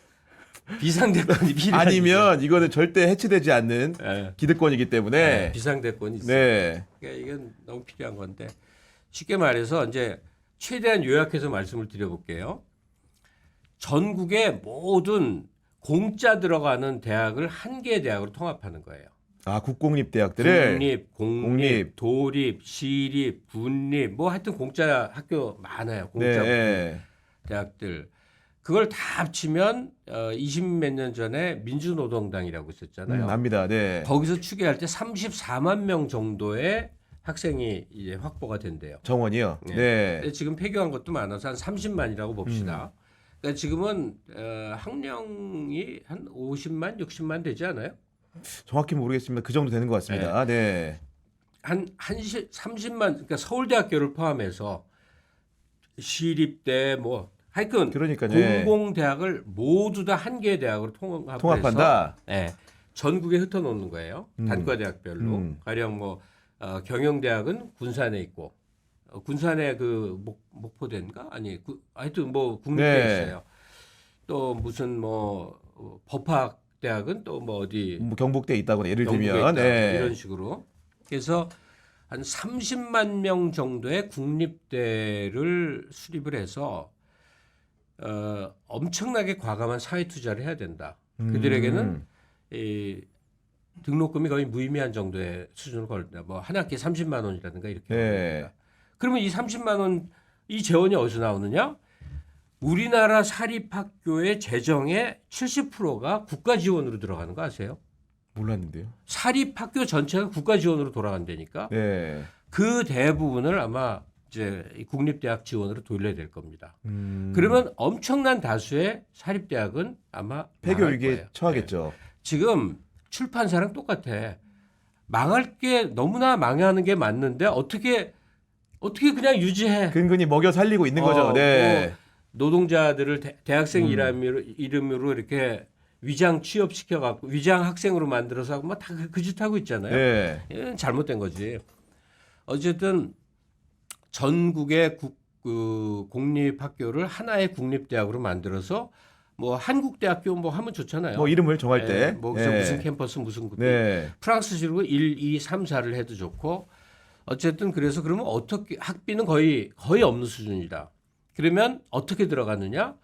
비상대권이 필요한 아니면 이거는 절대 해체되지 않는 네. 기득권이기 때문에 비상대권이 있어요. 네. 그러니까 이건 너무 필요한 건데 쉽게 말해서 이제 최대한 요약해서 말씀을 드려볼게요. 전국의 모든 공짜 들어가는 대학을 한 개의 대학으로 통합하는 거예요. 국공립 대학들을 국립, 공립, 도립, 시립, 분립 뭐 하여튼 공짜 학교 많아요. 공짜 네. 대학들. 그걸 다 합치면 20몇 년 전에 민주노동당이라고 있었잖아요. 압니다. 네. 거기서 추계할 때 34만 명 정도의 학생이 이제 확보가 된대요. 정원이요. 네. 네. 근데 지금 폐교한 것도 많아서 한 30만이라고 봅시다. 그러니까 지금은 학령이 한 50만, 60만 되지 않아요? 정확히 모르겠습니다. 그 정도 되는 것 같습니다. 네. 한 30만, 그러니까 서울대학교를 포함해서 시립대 뭐 하여튼 그러니까요. 공공대학을 모두 다 한 개의 대학으로 통합한다. 예, 전국에 흩어놓는 거예요. 단과대학별로. 가령 뭐 경영대학은 군산에 있고 군산에 그 목포대인가 아니 하여튼 뭐 국립대에 네. 있어요. 또 무슨 뭐 법학대학은 또 뭐 어디 뭐 경북대에 있다거나 예를 영국에 들면 있다, 네. 이런 식으로. 그래서 한 30만 명 정도의 국립대를 수립을 해서 엄청나게 과감한 사회 투자를 해야 된다. 그들에게는 이 등록금이 거의 무의미한 정도의 수준을 걸린다. 뭐 한 학기에 30만 원이라든가 이렇게. 네. 걸린다. 그러면 이 30만 원 이 재원이 어디서 나오느냐? 우리나라 사립학교의 재정의 70%가 국가 지원으로 들어가는 거 아세요? 몰랐는데요. 사립학교 전체가 국가 지원으로 돌아간다니까. 네. 그 대부분을 아마 이제 국립대학 지원으로 돌려야 될 겁니다. 그러면 엄청난 다수의 사립대학은 아마 폐교 망할 위기에 거예요. 처하겠죠. 네. 지금 출판사랑 똑같아. 망할 게 너무나 망하는 게 맞는데 어떻게 그냥 유지해? 근근히 먹여 살리고 있는 거죠. 네. 뭐 노동자들을 대학생 이름으로 이렇게 위장 취업시켜 갖고 위장 학생으로 만들어서 하고 뭐다 그 짓 하고 있잖아요. 네. 이건 잘못된 거지. 어쨌든 전국의 공립학교를 하나의 국립대학으로 만들어서 뭐 한국대학교 뭐 하면 좋잖아요. 뭐 이름을 정할 때. 뭐 네. 무슨 캠퍼스 무슨 네. 프랑스식으로 1, 2, 3, 4를 해도 좋고 어쨌든 그래서 그러면 어떻게 학비는 거의 없는 수준이다. 그러면 어떻게 들어갔느냐?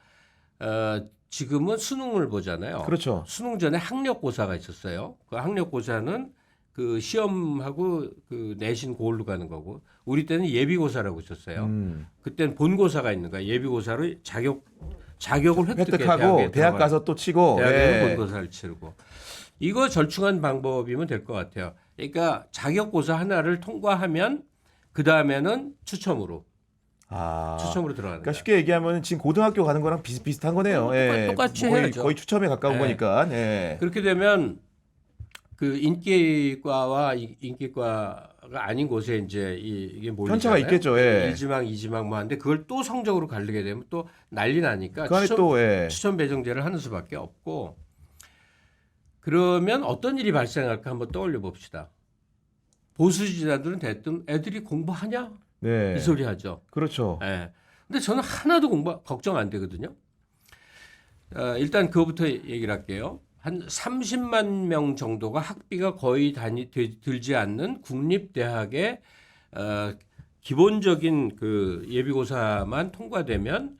지금은 수능을 보잖아요. 그렇죠. 수능 전에 학력고사가 있었어요. 그 학력고사는 그 시험하고 그 내신 그걸로 가는 거고 우리 때는 예비고사라고 있었어요. 그때는 본고사가 있는 거야. 예비고사로 자격을 획득하고 대학 가서 또 치고. 대학에는 네. 본고사를 치르고 이거 절충한 방법이면 될 것 같아요. 그러니까 자격고사 하나를 통과하면 그 다음에는 추첨으로 들어가는 그러니까 거야. 쉽게 얘기하면 지금 고등학교 가는 거랑 비슷비슷한 거네요. 예. 똑같이 해야죠. 거의 추첨에 가까운 네. 거니까. 네. 그렇게 되면 그 인기과와 인기과가 아닌 곳에 이제 이게 몰리잖아요. 편차가 있겠죠. 예. 1지망, 2지망 뭐 하는데 그걸 또 성적으로 가르게 되면 또 난리 나니까 그 안에 또 예. 추천 배정제를 하는 수밖에 없고 그러면 어떤 일이 발생할까 한번 떠올려 봅시다. 보수 지지자들은 대뜸 애들이 공부하냐? 네. 이 소리 하죠. 그렇죠. 예. 근데 저는 하나도 걱정 안 되거든요. 일단 그거부터 얘기를 할게요. 한 30만 명 정도가 학비가 거의 들지 않는 국립대학의 기본적인 그 예비고사만 통과되면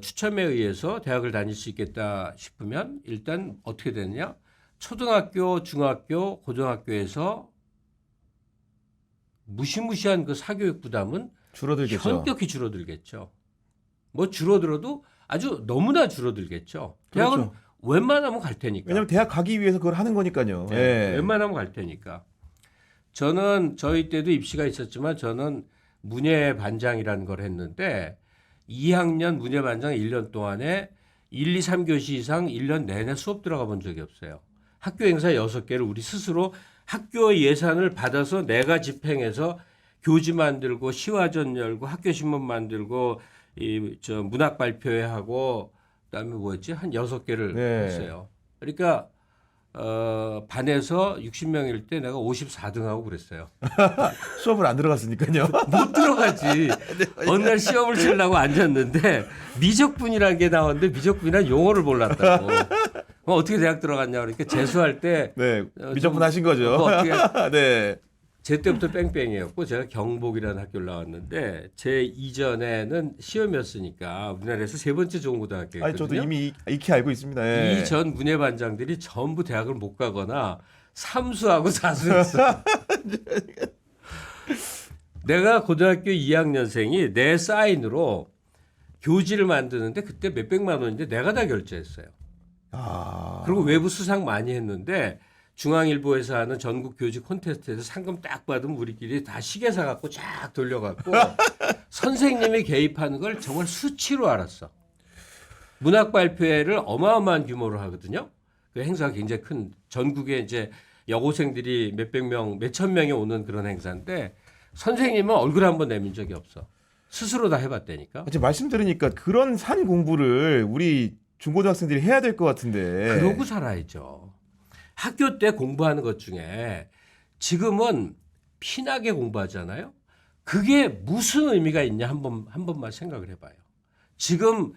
추첨에 의해서 대학을 다닐 수 있겠다 싶으면 일단 어떻게 되느냐? 초등학교, 중학교, 고등학교에서 무시무시한 그 사교육 부담은 줄어들겠죠. 현격히 줄어들겠죠. 뭐 줄어들어도 아주 너무나 줄어들겠죠. 대학은 그렇죠. 웬만하면 갈 테니까. 왜냐면 대학 가기 위해서 그걸 하는 거니까요. 네, 예. 웬만하면 갈 테니까. 저는 저희 때도 입시가 있었지만 저는 문예반장이라는 걸 했는데 2학년 문예반장 1년 동안에 1, 2, 3교시 이상 1년 내내 수업 들어가 본 적이 없어요. 학교 행사 6개를 우리 스스로 학교 예산을 받아서 내가 집행해서 교지 만들고 시화전 열고 학교신문 만들고 문학 발표회 하고 그다음에 뭐였지? 한 6개를 네. 했어요. 그러니까 반에서 60명일 때 내가 54등하고 그랬어요. 수업을 안 들어갔으니까요. 못 들어가지. 어느 날 시험을 치려고 앉았는데 미적분이라는 게 나왔는데 미적분이란 용어를 몰랐다고. 어떻게 대학 들어갔냐 그러니까 재수할 때 네. 미적분 하신 거죠. 네. 제 때부터 뺑뺑이였고 제가 경복이라는 학교를 나왔는데 제 이전에는 시험이었으니까 우리나라에서 세 번째 좋은 고등학교였거든요. 아니 저도 이미 익히 알고 있습니다. 예. 이전 문예반장들이 전부 대학을 못 가거나 삼수하고 사수했어. 내가 고등학교 2학년생이 내 사인으로 교지를 만드는데 그때 몇백만 원인데 내가 다 결제했어요. 아. 그리고 외부 수상 많이 했는데 중앙일보에서 하는 전국 교지 콘테스트에서 상금 딱 받으면 우리끼리 다 시계 사갖고 쫙 돌려갖고 선생님이 개입하는 걸 정말 수치로 알았어. 문학 발표회를 어마어마한 규모로 하거든요. 그 행사가 굉장히 큰 전국에 이제 여고생들이 몇백 명, 몇천 명이 오는 그런 행사인데 선생님은 얼굴 한번 내민 적이 없어. 스스로 다 해봤다니까. 지금 말씀 들으니까 그런 산 공부를 우리 중고등학생들이 해야 될 것 같은데. 그러고 살아야죠. 학교 때 공부하는 것 중에 지금은 피나게 공부하잖아요. 그게 무슨 의미가 있냐 한 번만 생각을 해봐요. 지금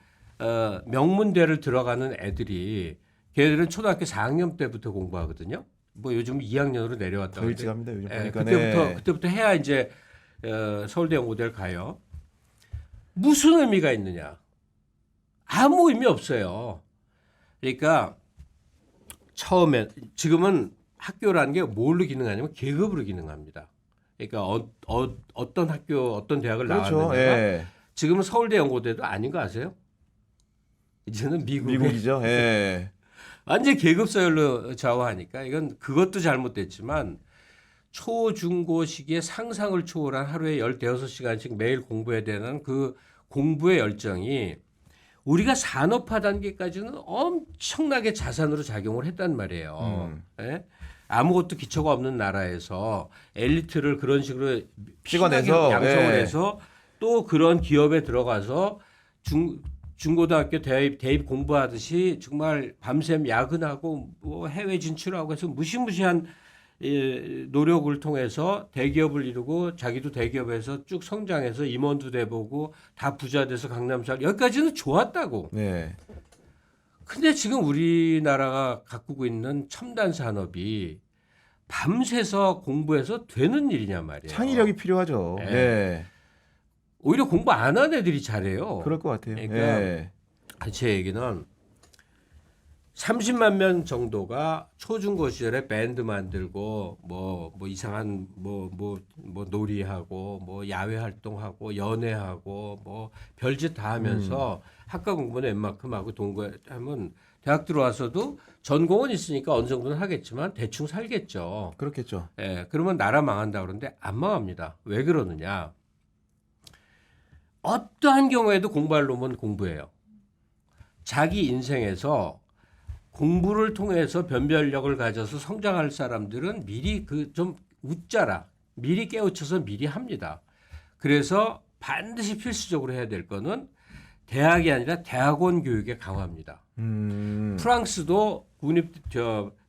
명문대를 들어가는 애들이 걔들은 초등학교 4학년 때부터 공부하거든요. 뭐 요즘 2학년으로 내려왔다고. 더 일찍 합니다. 요즘 보니까. 그때부터 해야 이제 서울대 연고대를 가요. 무슨 의미가 있느냐? 아무 의미 없어요. 그러니까 처음에 지금은 학교라는 게 뭘로 기능하냐면 계급으로 기능합니다. 그러니까 어떤 학교, 어떤 대학을 그렇죠. 나왔느냐. 예. 지금은 서울대 연고대도 아닌 거 아세요? 이제는 미국이죠. 예. 완전 계급서열로 좌우하니까 이건 그것도 잘못됐지만 초중고 시기에 상상을 초월한 하루에 15시간씩 매일 공부해야 되는 그 공부의 열정이 우리가 산업화 단계까지는 엄청나게 자산으로 작용을 했단 말이에요. 예? 아무것도 기초가 없는 나라에서 엘리트를 그런 식으로 찍어내서 양성을 예. 해서 또 그런 기업에 들어가서 중고등학교 대입 공부하듯이 정말 밤샘 야근하고 뭐 해외 진출하고 해서 무시무시한 노력을 통해서 대기업을 이루고 자기도 대기업에서 쭉 성장해서 임원도 돼보고 다 부자 돼서 강남 살 여기까지는 좋았다고. 네. 근데 지금 우리나라가 가꾸고 있는 첨단 산업이 밤새서 공부해서 되는 일이냐 말이에요. 창의력이 필요하죠. 네. 네. 오히려 공부 안 하는 애들이 잘해요. 그럴 것 같아요. 그러니까 예. 제 얘기는 30만 명 정도가 초중고 시절에 밴드 만들고 뭐 이상한 뭐 놀이하고 뭐 야외 활동하고 연애하고 뭐 별짓 다 하면서 학과 공부는 웬만큼 하고 동거하면 대학 들어와서도 전공은 있으니까 어느 정도는 하겠지만 대충 살겠죠. 그렇겠죠. 예, 그러면 나라 망한다 그러는데 안 망합니다. 왜 그러느냐? 어떠한 경우에도 공부할 놈은 공부해요. 자기 인생에서 공부를 통해서 변별력을 가져서 성장할 사람들은 미리 좀 웃자라. 미리 깨우쳐서 미리 합니다. 그래서 반드시 필수적으로 해야 될 거는 대학이 아니라 대학원 교육에 강화합니다. 프랑스도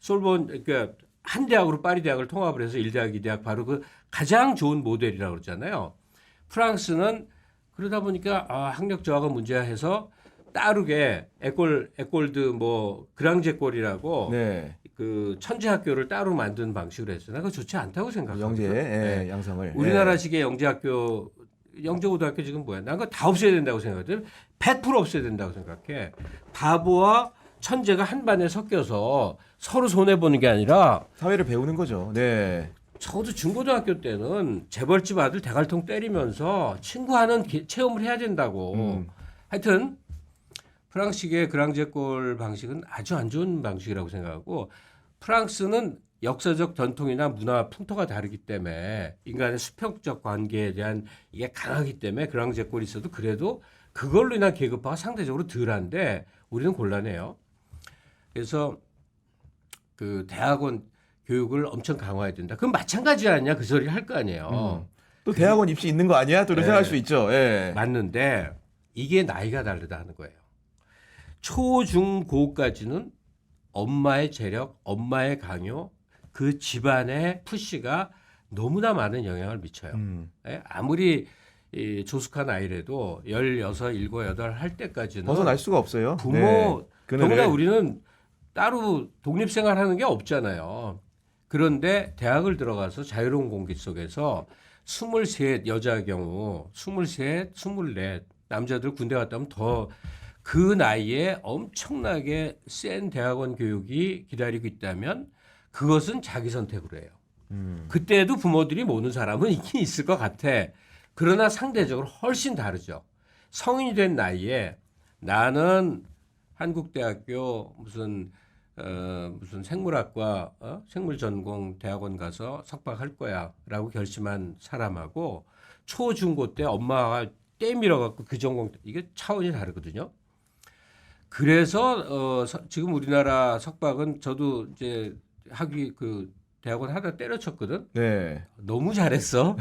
솔본 그러니까 한 대학으로 파리 대학을 통합을 해서 1대학, 2대학 바로 그 가장 좋은 모델이라고 그러잖아요. 프랑스는 그러다 보니까 학력 저하가 문제야 해서 따르게 에꼴드 뭐 그랑제꼴이라고 네. 그 천재 학교를 따로 만든 방식으로 했어요. 그거 좋지 않다고 생각하거든요. 영재 네. 양성을. 우리나라식의 영재학교, 영재고등학교 지금 뭐야? 난 그거 다 없애야 된다고 생각하거든. 100% 없애야 된다고 생각해. 바보와 천재가 한 반에 섞여서 서로 손해 보는 게 아니라 사회를 배우는 거죠. 네. 저도 중고등학교 때는 재벌집 아들 대갈통 때리면서 친구하는 체험을 해야 된다고. 하여튼 프랑스식의 그랑제꼴 방식은 아주 안 좋은 방식이라고 생각하고 프랑스는 역사적 전통이나 문화 풍토가 다르기 때문에 인간의 수평적 관계에 대한 이게 강하기 때문에 그랑제꼴이 있어도 그래도 그걸로 인한 계급화가 상대적으로 덜한데 우리는 곤란해요. 그래서 그 대학원 교육을 엄청 강화해야 된다. 그럼 마찬가지 아니냐 그 소리 할 거 아니에요. 또 대학원 입시 있는 거 아니야? 또 이렇게 생각할 수 있죠. 예. 맞는데 이게 나이가 다르다 하는 거예요. 초, 중, 고까지는 엄마의 재력, 엄마의 강요, 그 집안의 푸시가 너무나 많은 영향을 미쳐요. 예? 아무리 조숙한 아이라도 16, 7, 8 할 때까지는 벗어날 수가 없어요. 부모, 네. 더구나 우리는 따로 독립생활하는 게 없잖아요. 그런데 대학을 들어가서 자유로운 공기 속에서 23 여자의 경우 23, 24 남자들 군대 갔다 오면 더 그 나이에 엄청나게 센 대학원 교육이 기다리고 있다면 그것은 자기 선택으로 해요. 그때도 부모들이 모는 사람은 있긴 있을 것 같아. 그러나 상대적으로 훨씬 다르죠. 성인이 된 나이에 나는 한국대학교 무슨 생물학과 생물 전공 대학원 가서 석박할 거야라고 결심한 사람하고 초중고 때 엄마가 떼밀어 갖고 그 전공 이게 차원이 다르거든요. 그래서 지금 우리나라 석박은 저도 이제 대학원 하다 때려쳤거든. 네. 너무 잘했어.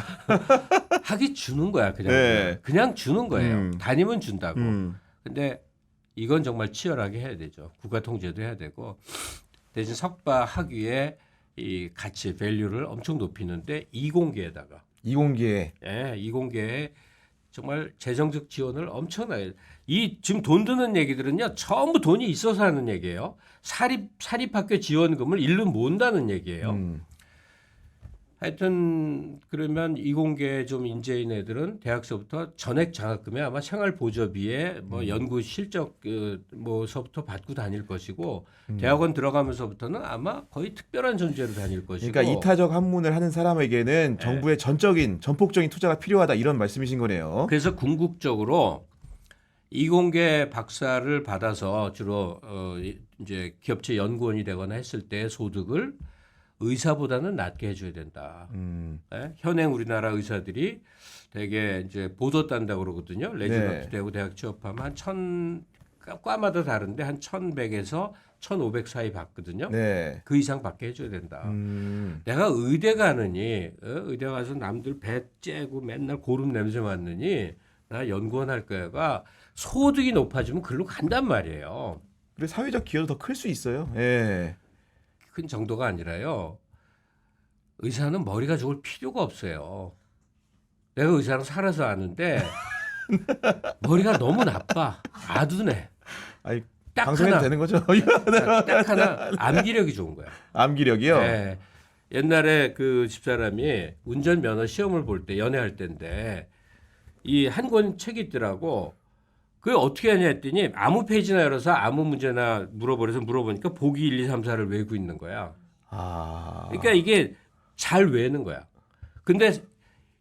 학위 주는 거야 그냥. 네. 그냥 주는 거예요. 다니면 준다고. 음. 근데 이건 정말 치열하게 해야 되죠. 국가 통제도 해야 되고 대신 석박 학위의 이 가치, 밸류를 엄청 높이는데 이공계에다가 이공계. 이공계에 정말 재정적 지원을 엄청나게 이 지금 돈 드는 얘기들은요 전부 돈이 있어서 하는 얘기예요. 사립학교 지원금을 일로 모은다는 얘기예요. 하여튼 그러면 이공계 좀 인재인 애들은 대학서부터 전액 장학금에 아마 생활 보조비에 뭐 연구 실적 뭐서부터 받고 다닐 것이고 대학원 들어가면서부터는 아마 거의 특별한 존재로 다닐 것이고. 그러니까 이타적 학문을 하는 사람에게는 정부의 전폭적인 투자가 필요하다 이런 말씀이신 거네요. 그래서 궁극적으로 이공계 박사를 받아서 주로 이제 기업체 연구원이 되거나 했을 때 소득을 의사보다는 낮게 해줘야 된다. 현행 우리나라 의사들이 되게 이제 보도 딴다고 그러거든요. 레지던트 되고 대학 취업하면 과마다 다른데 한 1,100에서 1,500 사이 받거든요. 네. 그 이상 받게 해줘야 된다. 내가 의대 가느니 의대 가서 남들 배 째고 맨날 고름 냄새 맡느니 나 연구원 할 거야가 소득이 높아지면 글로 간단 말이에요. 그리고 사회적 기여도 더 클 수 있어요. 예. 큰 정도가 아니라요. 의사는 머리가 좋을 필요가 없어요. 내가 의사랑 살아서 아는데 머리가 너무 나빠. 아둔해. 아니, 딱 방송해도 하나. 되는 거죠? 딱 하나 암기력이 좋은 거야. 암기력이요? 네. 옛날에 그 집사람이 운전면허 시험을 볼 때 연애할 때인데 이 한 권 책이 있더라고. 그게 어떻게 하냐 했더니 아무 페이지나 열어서 아무 문제나 물어보니까 보기 1, 2, 3, 4를 외우고 있는 거야. 그러니까 이게 잘 외우는 거야. 근데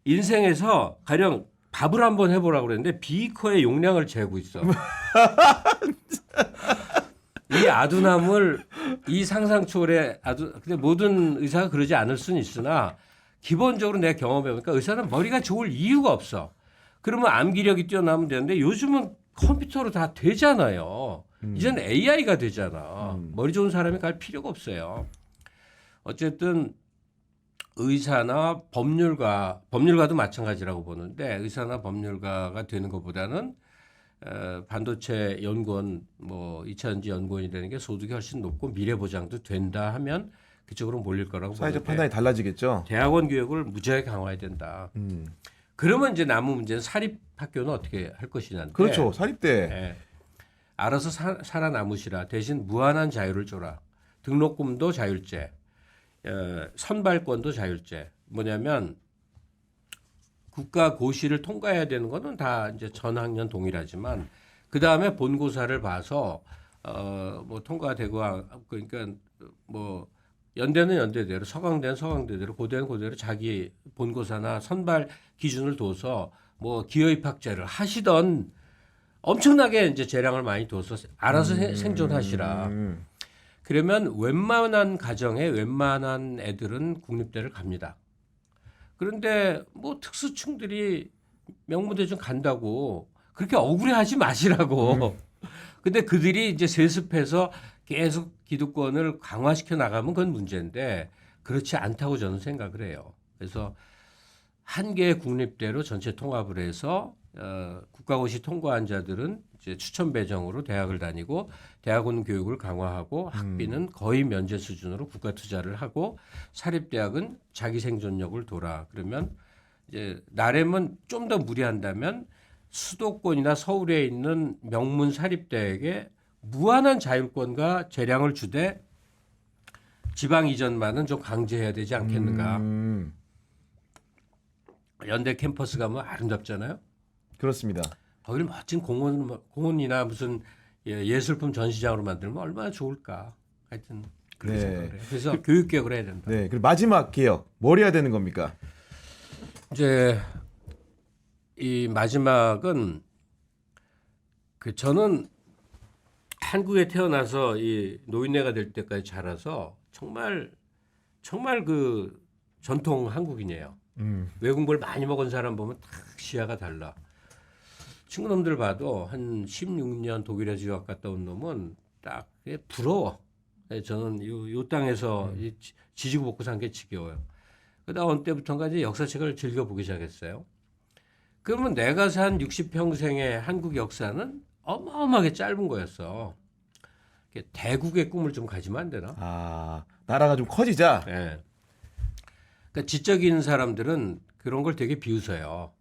인생에서 가령 밥을 한번 해보라고 그랬는데 비커의 용량을 재고 있어. 이 아둔함을 이 상상 초월의 근데 모든 의사가 그러지 않을 수는 있으나 기본적으로 내가 경험해보니까 의사는 머리가 좋을 이유가 없어. 그러면 암기력이 뛰어나면 되는데 요즘은 컴퓨터로 다 되잖아요. 이제는 AI가 되잖아. 머리 좋은 사람이 갈 필요가 없어요. 어쨌든 의사나 법률가도 마찬가지라고 보는데 의사나 법률가가 되는 것보다는 반도체 연구원 뭐 2차전지 연구원이 되는 게 소득이 훨씬 높고 미래 보장도 된다 하면 그쪽으로 몰릴 거라고 사회적 보는데 판단이 달라지겠죠. 대학원 교육을 무지하게 강화해야 된다. 그러면 이제 남은 문제는 사립학교는 어떻게 할 것이냐인데. 그렇죠. 사립대. 예. 알아서 살아남으시라. 대신 무한한 자유를 줘라. 등록금도 자율제, 선발권도 자율제. 뭐냐면 국가 고시를 통과해야 되는 거는 다 이제 전 학년 동일하지만 그 다음에 본고사를 봐서 뭐 통과되고 그러니까 뭐 연대는 연대대로, 서강대는 서강대대로, 고대는 고대로 자기 본고사나 선발 기준을 둬서 뭐 기여입학제를 하시던 엄청나게 이제 재량을 많이 둬서 알아서 생존하시라. 그러면 웬만한 가정에 웬만한 애들은 국립대를 갑니다. 그런데 뭐 특수층들이 명문대 좀 간다고 그렇게 억울해하지 마시라고. 근데 그들이 이제 세습해서 계속 기득권을 강화시켜 나가면 그건 문제인데 그렇지 않다고 저는 생각을 해요. 그래서 한 개의 국립대로 전체 통합을 해서 국가고시 통과한 자들은 이제 추천 배정으로 대학을 다니고 대학원 교육을 강화하고 학비는 거의 면제 수준으로 국가 투자를 하고 사립대학은 자기 생존력을 돌아. 그러면 이제 나름은 좀 더 무리한다면 수도권이나 서울에 있는 명문 사립대에게 무한한 자율권과 재량을 주되 지방 이전만은 좀 강제해야 되지 않겠는가. 연대 캠퍼스 가면 아름답잖아요. 그렇습니다. 거기를 멋진 공원이나 무슨 예술품 전시장으로 만들면 얼마나 좋을까. 하여튼 그렇게 생각을 해요. 그래서 교육 개혁을 해야 된다. 네. 그리고 마지막 개혁 뭘 해야 되는 겁니까? 이제 이 마지막은 그 저는 한국에 태어나서 이 노인네가 될 때까지 자라서 정말 그 전통 한국인이에요. 외국 물 많이 먹은 사람 보면 딱 시야가 달라. 친구놈들 봐도 한 16년 독일에 유학 갔다 온 놈은 딱 부러워. 저는 요 땅에서 지지고 볶고 산 게 지겨워요. 그러다 어느 때부터인가 이제 역사책을 즐겨보기 시작했어요. 그러면 내가 산 60평생의 한국 역사는 어마어마하게 짧은 거였어. 대국의 꿈을 좀 가지면 안 되나? 아, 나라가 좀 커지자. 네. 그러니까 지적인 사람들은 그런 걸 되게 비웃어요.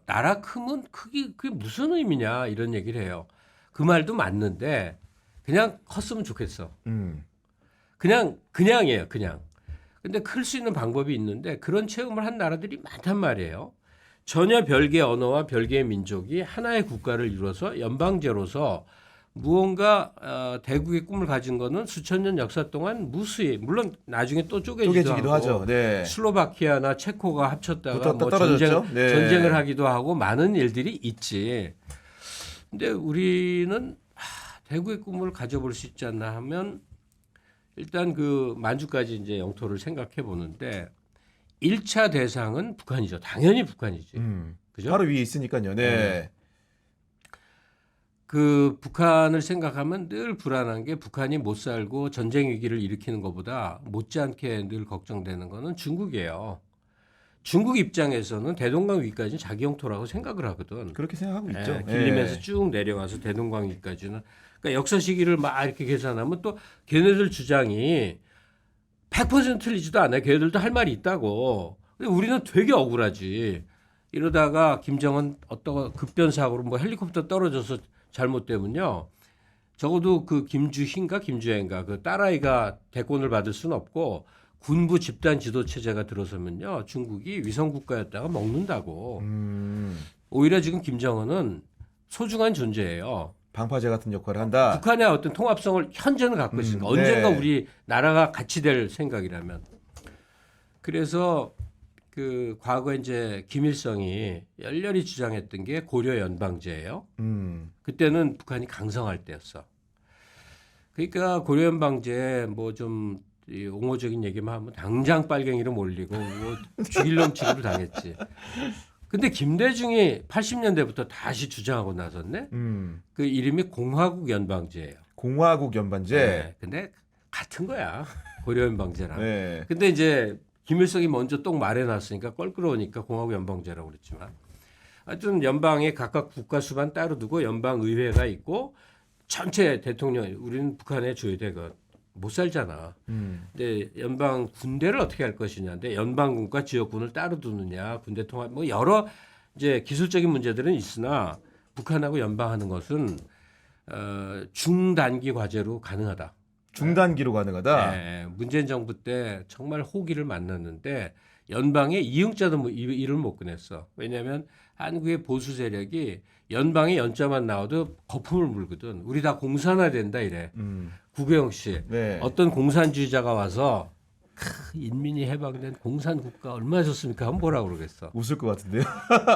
나라 크면 그게 무슨 의미냐 이런 얘기를 해요. 그 말도 맞는데 그냥 컸으면 좋겠어. 그냥이에요, 그냥. 근데 클 수 있는 방법이 있는데 그런 체험을 한 나라들이 많단 말이에요. 전혀 별개의 언어와 별개의 민족이 하나의 국가를 이루어서 연방제로서 무언가 대국의 꿈을 가진 거는 수천 년 역사 동안 무수히 물론 나중에 또 쪼개지기도 하고 하죠. 네. 슬로바키아나 체코가 합쳤다가 뭐 떨어졌죠? 네. 전쟁을 하기도 하고 많은 일들이 있지. 근데 우리는 대국의 꿈을 가져볼 수 있지 않나 하면 일단 그 만주까지 이제 영토를 생각해 보는데 1차 대상은 북한이죠. 당연히 북한이지. 그죠? 바로 위에 있으니까요. 네. 그 북한을 생각하면 늘 불안한 게 북한이 못 살고 전쟁 위기를 일으키는 것보다 못지않게 늘 걱정되는 거는 중국이에요. 중국 입장에서는 대동강 위까지는 자기 영토라고 생각을 하거든. 그렇게 생각하고 있죠. 길리면서 쭉 내려가서 대동강 위까지는. 그러니까 역사 시기를 막 이렇게 계산하면 또 걔네들 주장이 100% 틀리지도 않아요. 걔네들도 할 말이 있다고. 근데 우리는 되게 억울하지. 이러다가 김정은 어떤 급변사고로 뭐 헬리콥터 떨어져서 잘못되면요. 적어도 그 김주희인가 김주혜인가 그 딸아이가 대권을 받을 수는 없고 군부 집단 지도 체제가 들어서면요. 중국이 위성 국가였다가 먹는다고. 오히려 지금 김정은은 소중한 존재예요. 방파제 같은 역할을 한다. 북한의 어떤 통합성을 현재는 갖고 있으니까 언젠가 네. 우리 나라가 같이 될 생각이라면. 그래서 그 과거에 이제 김일성이 열렬히 주장했던 게 고려 연방제예요. 그때는 북한이 강성할 때였어. 그러니까 고려 연방제 뭐 좀 옹호적인 얘기만 하면 당장 빨갱이로 몰리고 뭐 죽일 놈 취급을 당했지. 근데 김대중이 80년대부터 다시 주장하고 나섰네. 그 이름이 공화국 연방제예요. 공화국 연반제. 네. 근데 같은 거야. 고려 연방제랑. 네. 근데 이제 김일성이 먼저 똥 말해놨으니까 껄끄러우니까 공화국 연방제라고 그랬지만 하여튼 연방에 각각 국가 수반 따로 두고 연방의회가 있고 전체 대통령 우리는 북한에 줘야 되거 못 살잖아. 근데 연방 군대를 어떻게 할 것이냐인데 연방군과 지역군을 따로 두느냐 군대 통합 뭐 여러 이제 기술적인 문제들은 있으나 북한하고 연방하는 것은 중단기 과제로 가능하다. 중단기로 가능하다. 네, 문재인 정부 때 정말 호기를 만났는데 연방에 이응자도 이를 못 꺼냈어. 왜냐하면 한국의 보수 세력이 연방에 연자만 나와도 거품을 물거든. 우리 다 공산화 된다 이래. 구교영 씨, 네. 어떤 공산주의자가 와서 인민이 해방된 공산국가 얼마나 좋습니까? 한번 보라고 그러겠어. 웃을 것 같은데요.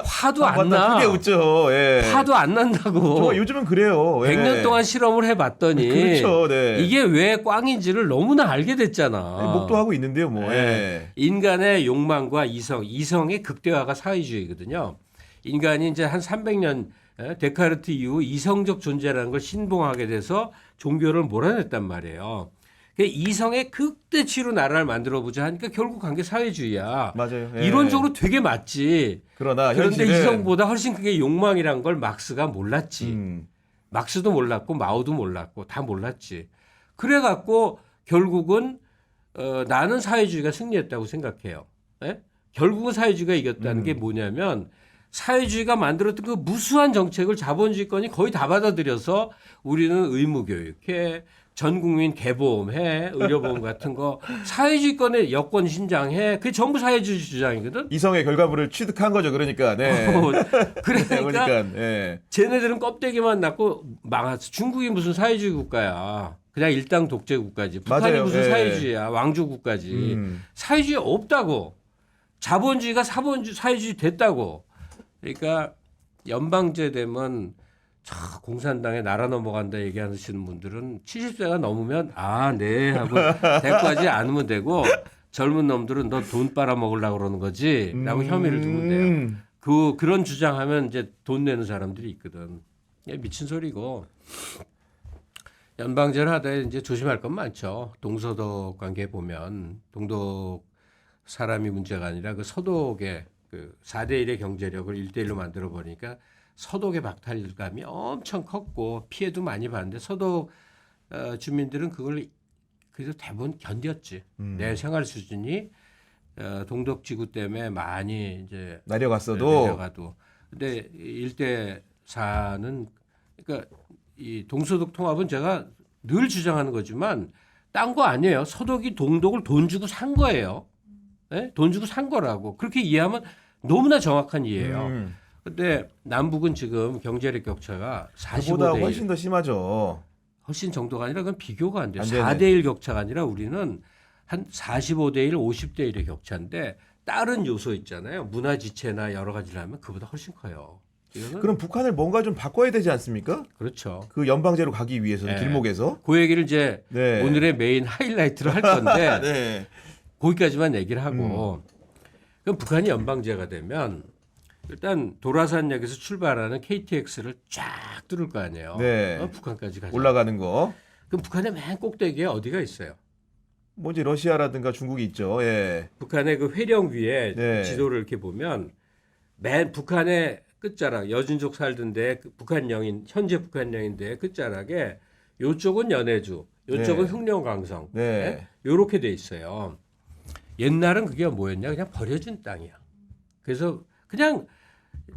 화도 안 나. 크게 웃죠. 예. 화도 안 난다고. 저 요즘은 그래요. 예. 100년 동안 실험을 해봤더니 그렇죠. 네. 이게 왜 꽝인지를 너무나 알게 됐잖아. 목도 하고 있는데요, 뭐. 네. 예. 인간의 욕망과 이성의 극대화가 사회주의거든요. 인간이 이제 한 300년 데카르트 이후 이성적 존재라는 걸 신봉하게 돼서 종교를 몰아냈단 말이에요. 이성의 극대치로 나라를 만들어보자 하니까 결국 간 게 사회주의야. 맞아요. 예. 이론적으로 되게 맞지. 그런데 현실은 이성보다 훨씬 크게 욕망이란 걸 막스가 몰랐지. 음. 막스도 몰랐고 마오도 몰랐고 다 몰랐지. 그래갖고 결국은 나는 사회주의가 승리했다고 생각해요. 예? 결국은 사회주의가 이겼다는 게 뭐냐면 사회주의가 만들었던 그 무수한 정책을 자본주의권이 거의 다 받아들여서 우리는 의무교육해, 전국민 개보험해, 의료보험 같은 거 사회주의권의 여권 신장해. 그게 전부 사회주의 주장이거든. 이성의 결과물을 취득한 거죠. 그러니까. 네. 그러니까 예. 쟤네들은 껍데기만 낳고 망했어. 중국이 무슨 사회주의 국가야. 그냥 일당 독재 국가지. 북한이 맞아요. 무슨 예. 사회주의야. 왕조 국가지. 사회주의 없다고. 자본주의가 사회주의 됐다고. 그러니까 연방제 되면 공산당에 나라 넘어간다 얘기하시는 분들은 70세가 넘으면 네 하고 대꾸하지 않으면 되고 젊은 놈들은 너 돈 빨아먹으려고 그러는 거지라고 혐의를 두면 돼요. 그런 주장하면 이제 돈 내는 사람들이 있거든. 미친 소리고. 연방제를 하다 이제 조심할 건 많죠. 동서독 관계 보면 동독 사람이 문제가 아니라 그 서독의 그 4대 1의 경제력을 1대 1로 만들어 버리니까 서독의 박탈감이 엄청 컸고 피해도 많이 봤는데 서독 주민들은 그걸 그래도 대부분 견뎠지. 내 생활 수준이 동독지구 때문에 많이 이제 내려가도. 근데 1대 4는 그러니까 이 동서독 통합은 제가 늘 주장하는 거지만 딴 거 아니에요. 서독이 동독을 돈 주고 산 거예요. 네? 돈 주고 산 거라고. 그렇게 이해하면 너무나 정확한 이해예요. 근데 남북은 지금 경제력 격차가 45대 1. 그보다 훨씬 더 심하죠. 훨씬 정도가 아니라 그건 비교가 안 돼요. 안 되네. 4대 1 격차가 아니라 우리는 한 45대 1, 50대 1의 격차인데 다른 요소 있잖아요. 문화 지체나 여러 가지를 하면 그보다 훨씬 커요. 이거는 그럼 북한을 뭔가 좀 바꿔야 되지 않습니까? 그렇죠. 그 연방제로 가기 위해서는 네. 길목에서. 그 얘기를 이제 네. 오늘의 메인 하이라이트를 할 건데 네. 거기까지만 얘기를 하고 그럼 북한이 연방제가 되면 일단 도라산역에서 출발하는 KTX를 쫙 뚫을 거 아니에요. 네. 북한까지 가죠. 올라가는 거. 그럼 북한의 맨 꼭대기에 어디가 있어요? 뭐 이제 러시아라든가 중국이 있죠. 예. 북한의 그 회령 위에 네. 지도를 이렇게 보면 맨 북한의 끝자락 여진족 살던데 현재 북한령인데 끝자락에 요쪽은 연해주, 요쪽은 네. 흑룡강성. 네. 요렇게 돼 있어요. 옛날은 그게 뭐였냐? 그냥 버려진 땅이야. 그래서 그냥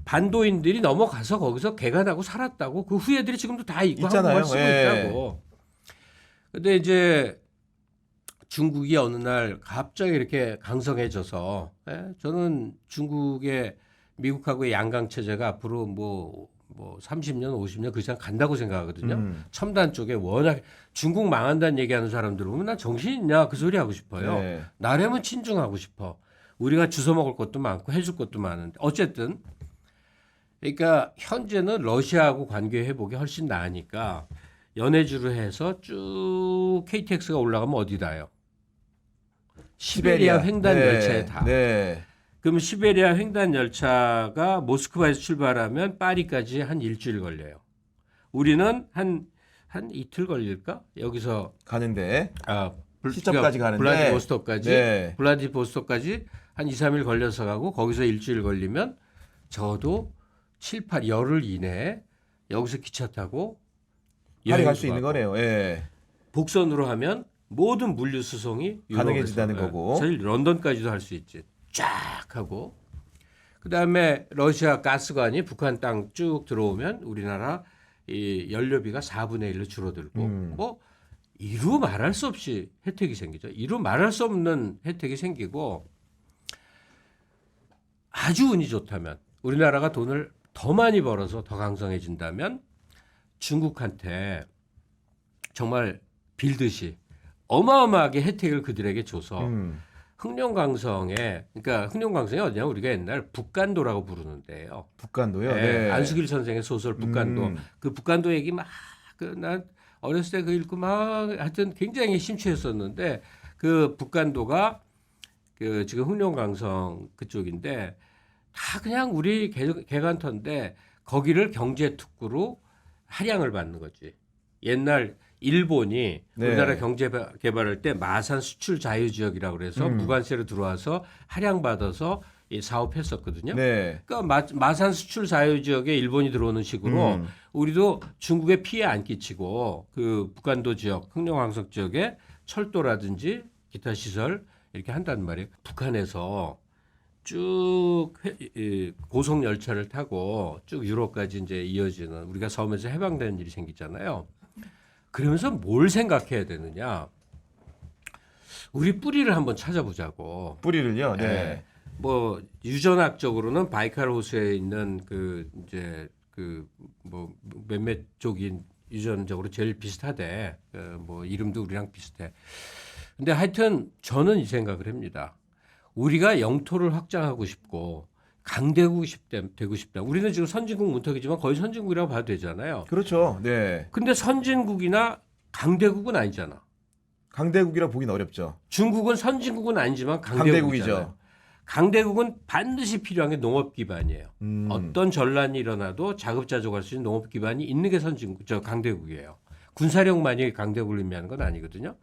반도인들이 넘어가서 거기서 개간하고 살았다고 그 후예들이 지금도 다 있고 있잖아요. 한국말 쓰고 예. 있다고. 근데 이제 중국이 어느 날 갑자기 이렇게 강성해져서 저는 중국의 미국하고의 양강 체제가 앞으로 뭐 30년, 50년 그 이상 간다고 생각하거든요. 첨단 쪽에 워낙 중국 망한다는 얘기하는 사람들 보면 난 정신 있냐 그 소리 하고 싶어요. 네. 나라면 친중하고 싶어. 우리가 주워 먹을 것도 많고 해줄 것도 많은데 어쨌든 그러니까 현재는 러시아하고 관계 회복이 훨씬 나으니까 연해주로 해서 쭉 KTX가 올라가면 어디 닿아요? 시베리아 횡단 네. 열차에 다. 네. 그럼 시베리아 횡단 열차가 모스크바에서 출발하면 파리까지 한 일주일 걸려요. 우리는 한 이틀 걸릴까? 여기서 가는데 그러니까 시점까지 가는데 블라디보스톡까지 네. 블라디보스톡까지 한 2, 3일 걸려서 가고 거기서 일주일 걸리면 적어도 7, 8 열흘 이내에 여기서 기차 타고 파리 갈 수 여행도 있는 가고. 거네요. 예. 복선으로 하면 모든 물류 수송이 가능해진다는 유럽에서, 거고. 사실 런던까지도 할 수 있지. 쫙 하고 그다음에 러시아 가스관이 북한 땅 쭉 들어오면 우리나라 이 연료비가 4분의 1로 줄어들고 뭐 이루 말할 수 없이 혜택이 생기죠. 이루 말할 수 없는 혜택이 생기고 아주 운이 좋다면 우리나라가 돈을 더 많이 벌어서 더 강성해진다면 중국한테 정말 빌듯이 어마어마하게 혜택을 그들에게 줘서 흑룡강성에 그러니까 흑룡강성이 어디냐 우리가 옛날 북간도라고 부르는데요. 북간도요. 네. 네. 안수길 선생의 소설 북간도. 그 북간도 얘기 막 난 어렸을 때 그 읽고 막 하여튼 굉장히 심취했었는데 그 북간도가 그 지금 흑룡강성 그쪽인데 다 그냥 우리 개간터인데 거기를 경제 특구로 할양을 받는 거지. 옛날 일본이 네. 우리나라 경제 개발할 때 마산 수출 자유 지역이라고 그래서 무관세로 들어와서 할양받아서 이 사업했었거든요. 네. 그러니까 마산 수출 자유 지역에 일본이 들어오는 식으로 우리도 중국에 피해 안 끼치고 그 북한도 지역, 흑룡강성 지역에 철도라든지 기타 시설 이렇게 한단 말이에요. 북한에서 쭉 고속 열차를 타고 쭉 유럽까지 이제 이어지는 우리가 섬에서 해방되는 일이 생기잖아요. 그러면서 뭘 생각해야 되느냐? 우리 뿌리를 한번 찾아보자고. 뿌리를요. 네. 네. 뭐 유전학적으로는 바이칼 호수에 있는 그 이제 그 뭐 몇몇 쪽이 유전적으로 제일 비슷하대. 뭐 이름도 우리랑 비슷해. 근데 하여튼 저는 이 생각을 합니다. 우리가 영토를 확장하고 싶고 강대국이 되고 싶다. 우리는 지금 선진국 문턱이지만 거의 선진국이라고 봐도 되잖아요. 그렇죠. 네. 근데 선진국이나 강대국은 아니잖아. 강대국이라 보긴 어렵죠. 중국은 선진국은 아니지만 강대국이죠. 강대국이잖아요. 강대국은 반드시 필요한 게 농업 기반이에요. 어떤 전란이 일어나도 자급자족할 수 있는 농업 기반이 있는 게 강대국이에요. 군사력만이 강대국을 의미하는 건 아니거든요.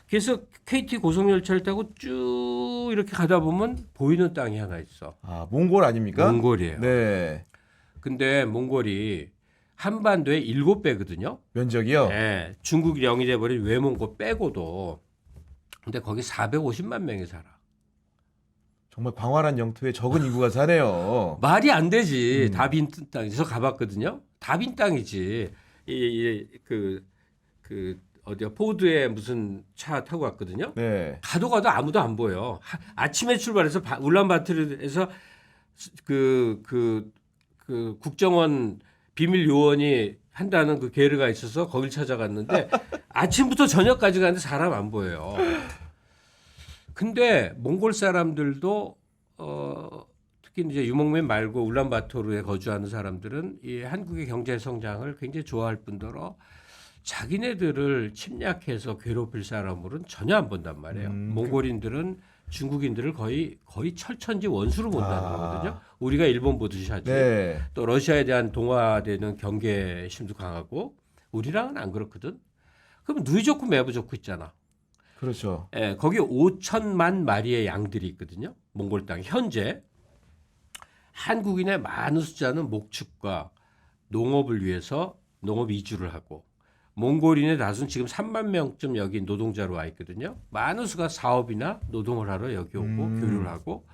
그래서 KT 고속열차를 타고 쭉 이렇게 가다 보면 보이는 땅이 하나 있어. 아, 몽골 아닙니까? 몽골이에요. 네. 근데 몽골이 한반도의 7배거든요. 면적이요? 네, 중국이 영위돼버린 외몽골 빼고도. 근데 거기 450만 명이 살아. 정말 광활한 영토에 적은 인구가 사네요. 말이 안 되지. 다 빈 땅에서 가봤거든요. 다 빈 땅이지. 어디야 포드에 무슨 차 타고 갔거든요. 네. 가도 아무도 안 보여. 아침에 출발해서 울란바토르에서 그 국정원 비밀 요원이 한다는 그 게르가 있어서 거길 찾아갔는데 아침부터 저녁까지 가는데 사람 안 보여요. 근데 몽골 사람들도 특히 이제 유목민 말고 울란바토르에 거주하는 사람들은 이 한국의 경제 성장을 굉장히 좋아할 뿐더러 자기네들을 침략해서 괴롭힐 사람으로는 전혀 안 본단 말이에요. 몽골인들은 중국인들을 거의 철천지 원수로 본다는 거거든요. 우리가 일본 보듯이 하지. 네. 또 러시아에 대한 동화되는 경계심도 강하고 우리랑은 안 그렇거든. 그럼 누이 좋고 매부 좋고 있잖아. 그렇죠. 예, 거기 5천만 마리의 양들이 있거든요. 몽골 땅 현재 한국인의 많은 숫자는 목축과 농업을 위해서 농업 이주를 하고 몽골인의 다수는 지금 3만 명쯤 여기 노동자로 와 있거든요. 많은 수가 사업이나 노동을 하러 여기 오고 교류를 하고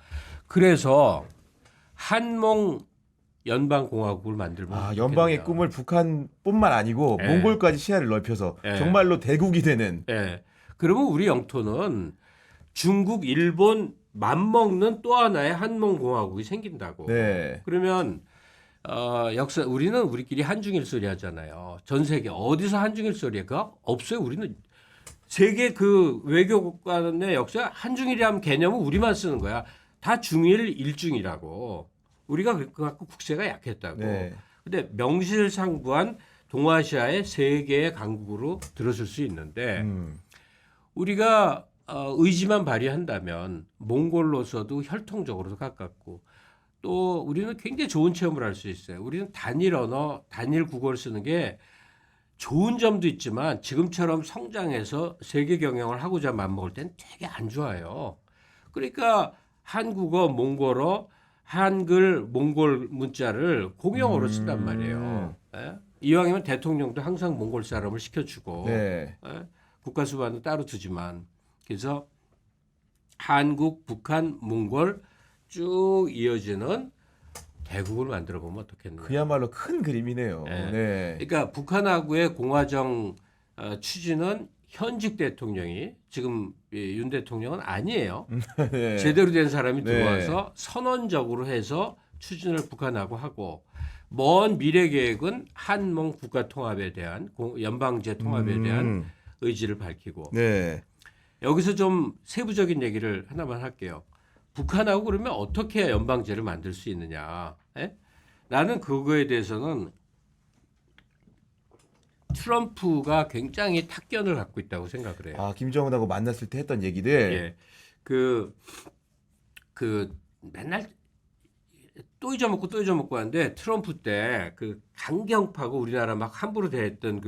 그래서 한몽 연방공화국을 만들면 아, 연방의 좋겠네요. 꿈을 북한뿐만 아니고 예. 몽골까지 시야를 넓혀서 예. 정말로 대국이 되는. 예. 그러면 우리 영토는 중국, 일본 맞먹는 또 하나의 한몽공화국이 생긴다고. 네. 그러면 역사 우리는 우리끼리 한중일 소리 하잖아요. 전 세계 어디서 한중일 소리가 없어요. 우리는 세계 그 외교관의 역사 한중일이라는 개념은 우리만 쓰는 거야. 다 중일 일중이라고. 우리가 그 갖고 국세가 약했다고. 네. 근데 명실상부한 동아시아의 세 개의 강국으로 들어설 수 있는데 우리가 의지만 발휘한다면 몽골로서도 혈통적으로도 가깝고 또 우리는 굉장히 좋은 체험을 할 수 있어요. 우리는 단일 언어, 단일 국어를 쓰는 게 좋은 점도 있지만 지금처럼 성장해서 세계 경영을 하고자 맘먹을 땐 되게 안 좋아요. 그러니까 한국어, 몽골어, 한글, 몽골 문자를 공용어로 쓴단 말이에요. 예? 이왕이면 대통령도 항상 몽골 사람을 시켜주고 네. 예? 국가수반은 따로 두지만 그래서 한국, 북한, 몽골 쭉 이어지는 대국을 만들어 보면 어떻겠나요? 그야말로 큰 그림이네요. 네. 네. 그러니까 북한하고의 공화정 추진은 현직 대통령이 지금 윤 대통령은 아니에요. 네. 제대로 된 사람이 네. 들어와서 선언적으로 해서 추진을 북한하고 하고 먼 미래 계획은 한몽 국가 통합에 대한 연방제 통합에 대한 의지를 밝히고 네. 여기서 좀 세부적인 얘기를 하나만 할게요. 북한하고 그러면 어떻게 연방제를 만들 수 있느냐? 예? 나는 그거에 대해서는 트럼프가 굉장히 탁견을 갖고 있다고 생각을 해요. 아, 김정은하고 만났을 때 했던 얘기들. 예. 맨날 또 잊어먹고 하는데 트럼프 때 그 강경파고 우리나라 막 함부로 대했던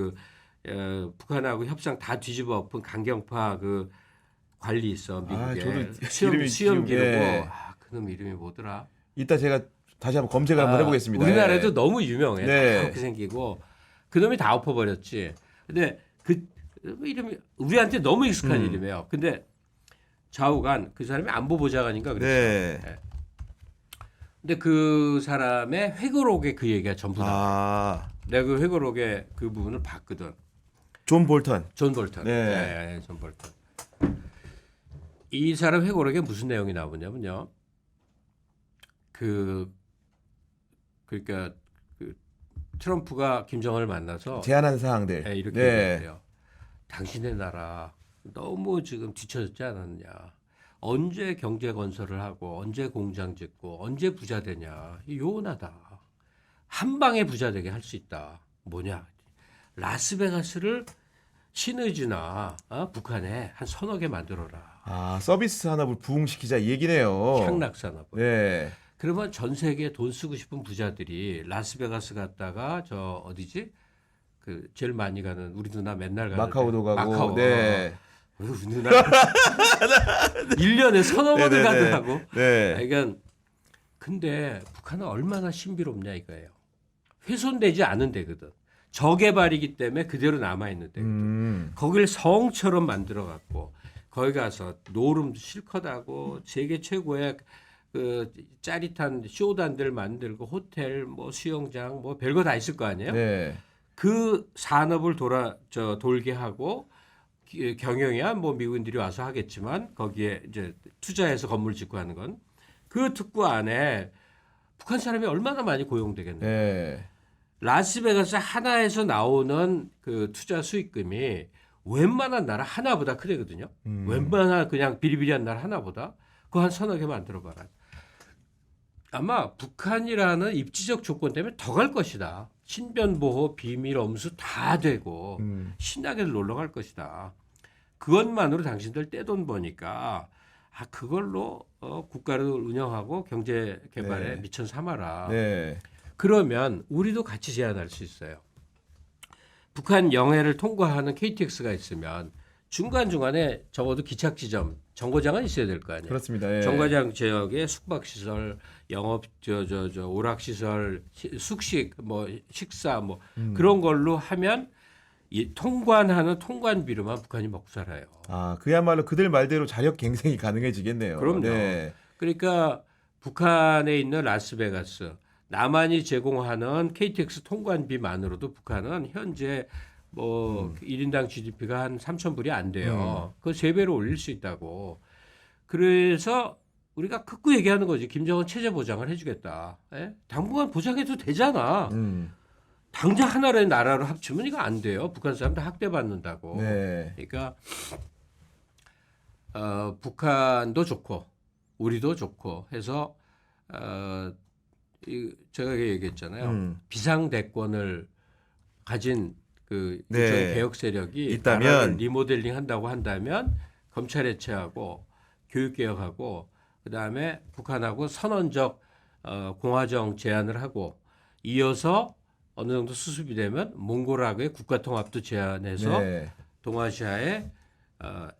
북한하고 협상 다 뒤집어 엎은 강경파 그 관리 있어 미국에 저도 수염 이름이 기르고 예. 그놈 이름이 뭐더라? 이따 제가 다시 한번 검색을 한번 해보겠습니다. 우리나라에도 예. 너무 유명해. 네. 그렇게 생기고 그놈이 다 엎어버렸지. 근데 그 이름이 우리한테 너무 익숙한 이름이에요. 근데 좌우간 그 사람이 안보보좌관인가 그랬어요. 네. 근데 그 사람의 회고록에 그 얘기가 전부 다. 아, 내가 그 회고록에 그 부분을 봤거든. 존 볼턴. 존 볼턴. 네. 존 볼턴. 이 사람 회고록에 무슨 내용이 나오냐면요. 그러니까 트럼프가 김정은을 만나서 제안한 사항들. 네, 이렇게 네. 얘기했대요. 당신의 나라 너무 지금 뒤처졌지 않았냐. 언제 경제 건설을 하고 언제 공장 짓고 언제 부자 되냐. 요원하다. 한 방에 부자 되게 할 수 있다. 뭐냐? 라스베가스를 시너지나 북한에 한 서너 개 만들어라. 아, 서비스 산업을 부흥시키자 이 얘기네요. 향락 산업을. 네. 그러면 전 세계에 돈 쓰고 싶은 부자들이 라스베가스 갔다가 저 어디지? 그 제일 많이 가는 우리 누나 맨날 가는 마카오도 가고. 마카오. 네. 우리 누나 1년에 서너 번을 네네네. 가더라고. 네. 그러니까 근데 북한은 얼마나 신비롭냐 이거예요. 훼손되지 않은 데거든. 저개발이기 때문에 그대로 남아 있는 데거든. 거길 성처럼 만들어 갖고 거기 가서 노름도 실컷 하고 세계 최고의 그 짜릿한 쇼단들 만들고 호텔 뭐 수영장 뭐 별거 다 있을 거 아니에요. 네. 그 산업을 돌게 하고 경영이야 뭐 미국인들이 와서 하겠지만 거기에 이제 투자해서 건물 짓고 하는 건 그 특구 안에 북한 사람이 얼마나 많이 고용되겠네요. 네. 라스베가스 하나에서 나오는 그 투자 수익금이 웬만한 나라 하나보다 크거든요. 웬만한 그냥 비리비리한 나라 하나보다 그거 한 서너 개 만들어봐라. 아마 북한이라는 입지적 조건 때문에 더 갈 것이다. 신변보호, 비밀 엄수 다 되고 신나게 놀러 갈 것이다. 그것만으로 당신들 떼돈 버니까 그걸로 국가를 운영하고 경제 개발에 네. 미천 삼아라. 네. 그러면 우리도 같이 제안할 수 있어요. 북한 영해를 통과하는 KTX가 있으면 중간중간에 적어도 기착 지점, 정거장은 있어야 될 거 아니에요. 그렇습니다. 예. 정거장 지역에 숙박시설, 영업, 오락시설, 숙식, 뭐 식사, 뭐 그런 걸로 하면 이 통관하는 통관비로만 북한이 먹고 살아요. 아, 그야말로 그들 말대로 자력 갱생이 가능해지겠네요. 그럼요. 네. 그러니까 북한에 있는 라스베가스, 남한이 제공하는 KTX 통관비만으로도 북한은 현재 뭐 1인당 GDP가 한 3,000불이 안 돼요. 그거 3배로 올릴 수 있다고. 그래서 우리가 극구 얘기하는 거지. 김정은 체제 보장을 해주겠다. 예? 당분간 보장해도 되잖아. 당장 하나의 나라로 합치면 이거 안 돼요. 북한 사람들 학대받는다고. 네. 그러니까 북한도 좋고 우리도 좋고 해서 제가 얘기했잖아요. 비상대권을 가진 그 네. 일종의 개혁 세력이 있다면 나라를 리모델링 한다고 한다면 검찰 해체하고 교육 개혁하고 그다음에 북한하고 선언적 공화정 제안을 하고 이어서 어느 정도 수습이 되면 몽골하고의 국가통합도 제안해서 네. 동아시아의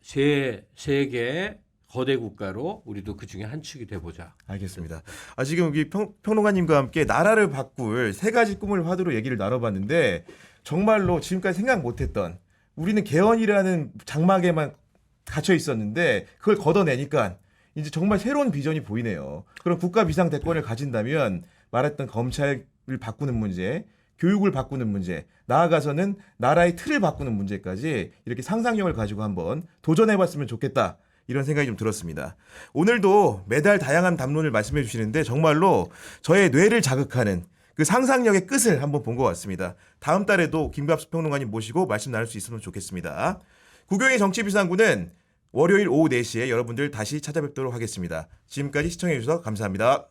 세 개의 거대 국가로 우리도 그 중에 한 축이 돼보자. 알겠습니다. 지금 여기 평론가님과 함께 나라를 바꿀 세 가지 꿈을 화두로 얘기를 나눠봤는데 정말로 지금까지 생각 못했던 우리는 개헌이라는 장막에만 갇혀 있었는데 그걸 걷어내니까 이제 정말 새로운 비전이 보이네요. 그럼 국가 비상 대권을 가진다면 말했던 검찰을 바꾸는 문제, 교육을 바꾸는 문제, 나아가서는 나라의 틀을 바꾸는 문제까지 이렇게 상상력을 가지고 한번 도전해봤으면 좋겠다. 이런 생각이 좀 들었습니다. 오늘도 매달 다양한 담론을 말씀해 주시는데 정말로 저의 뇌를 자극하는 그 상상력의 끝을 한번 본 것 같습니다. 다음 달에도 김갑수 평론가님 모시고 말씀 나눌 수 있으면 좋겠습니다. 구경의 정치비상구는 월요일 오후 4시에 여러분들 다시 찾아뵙도록 하겠습니다. 지금까지 시청해 주셔서 감사합니다.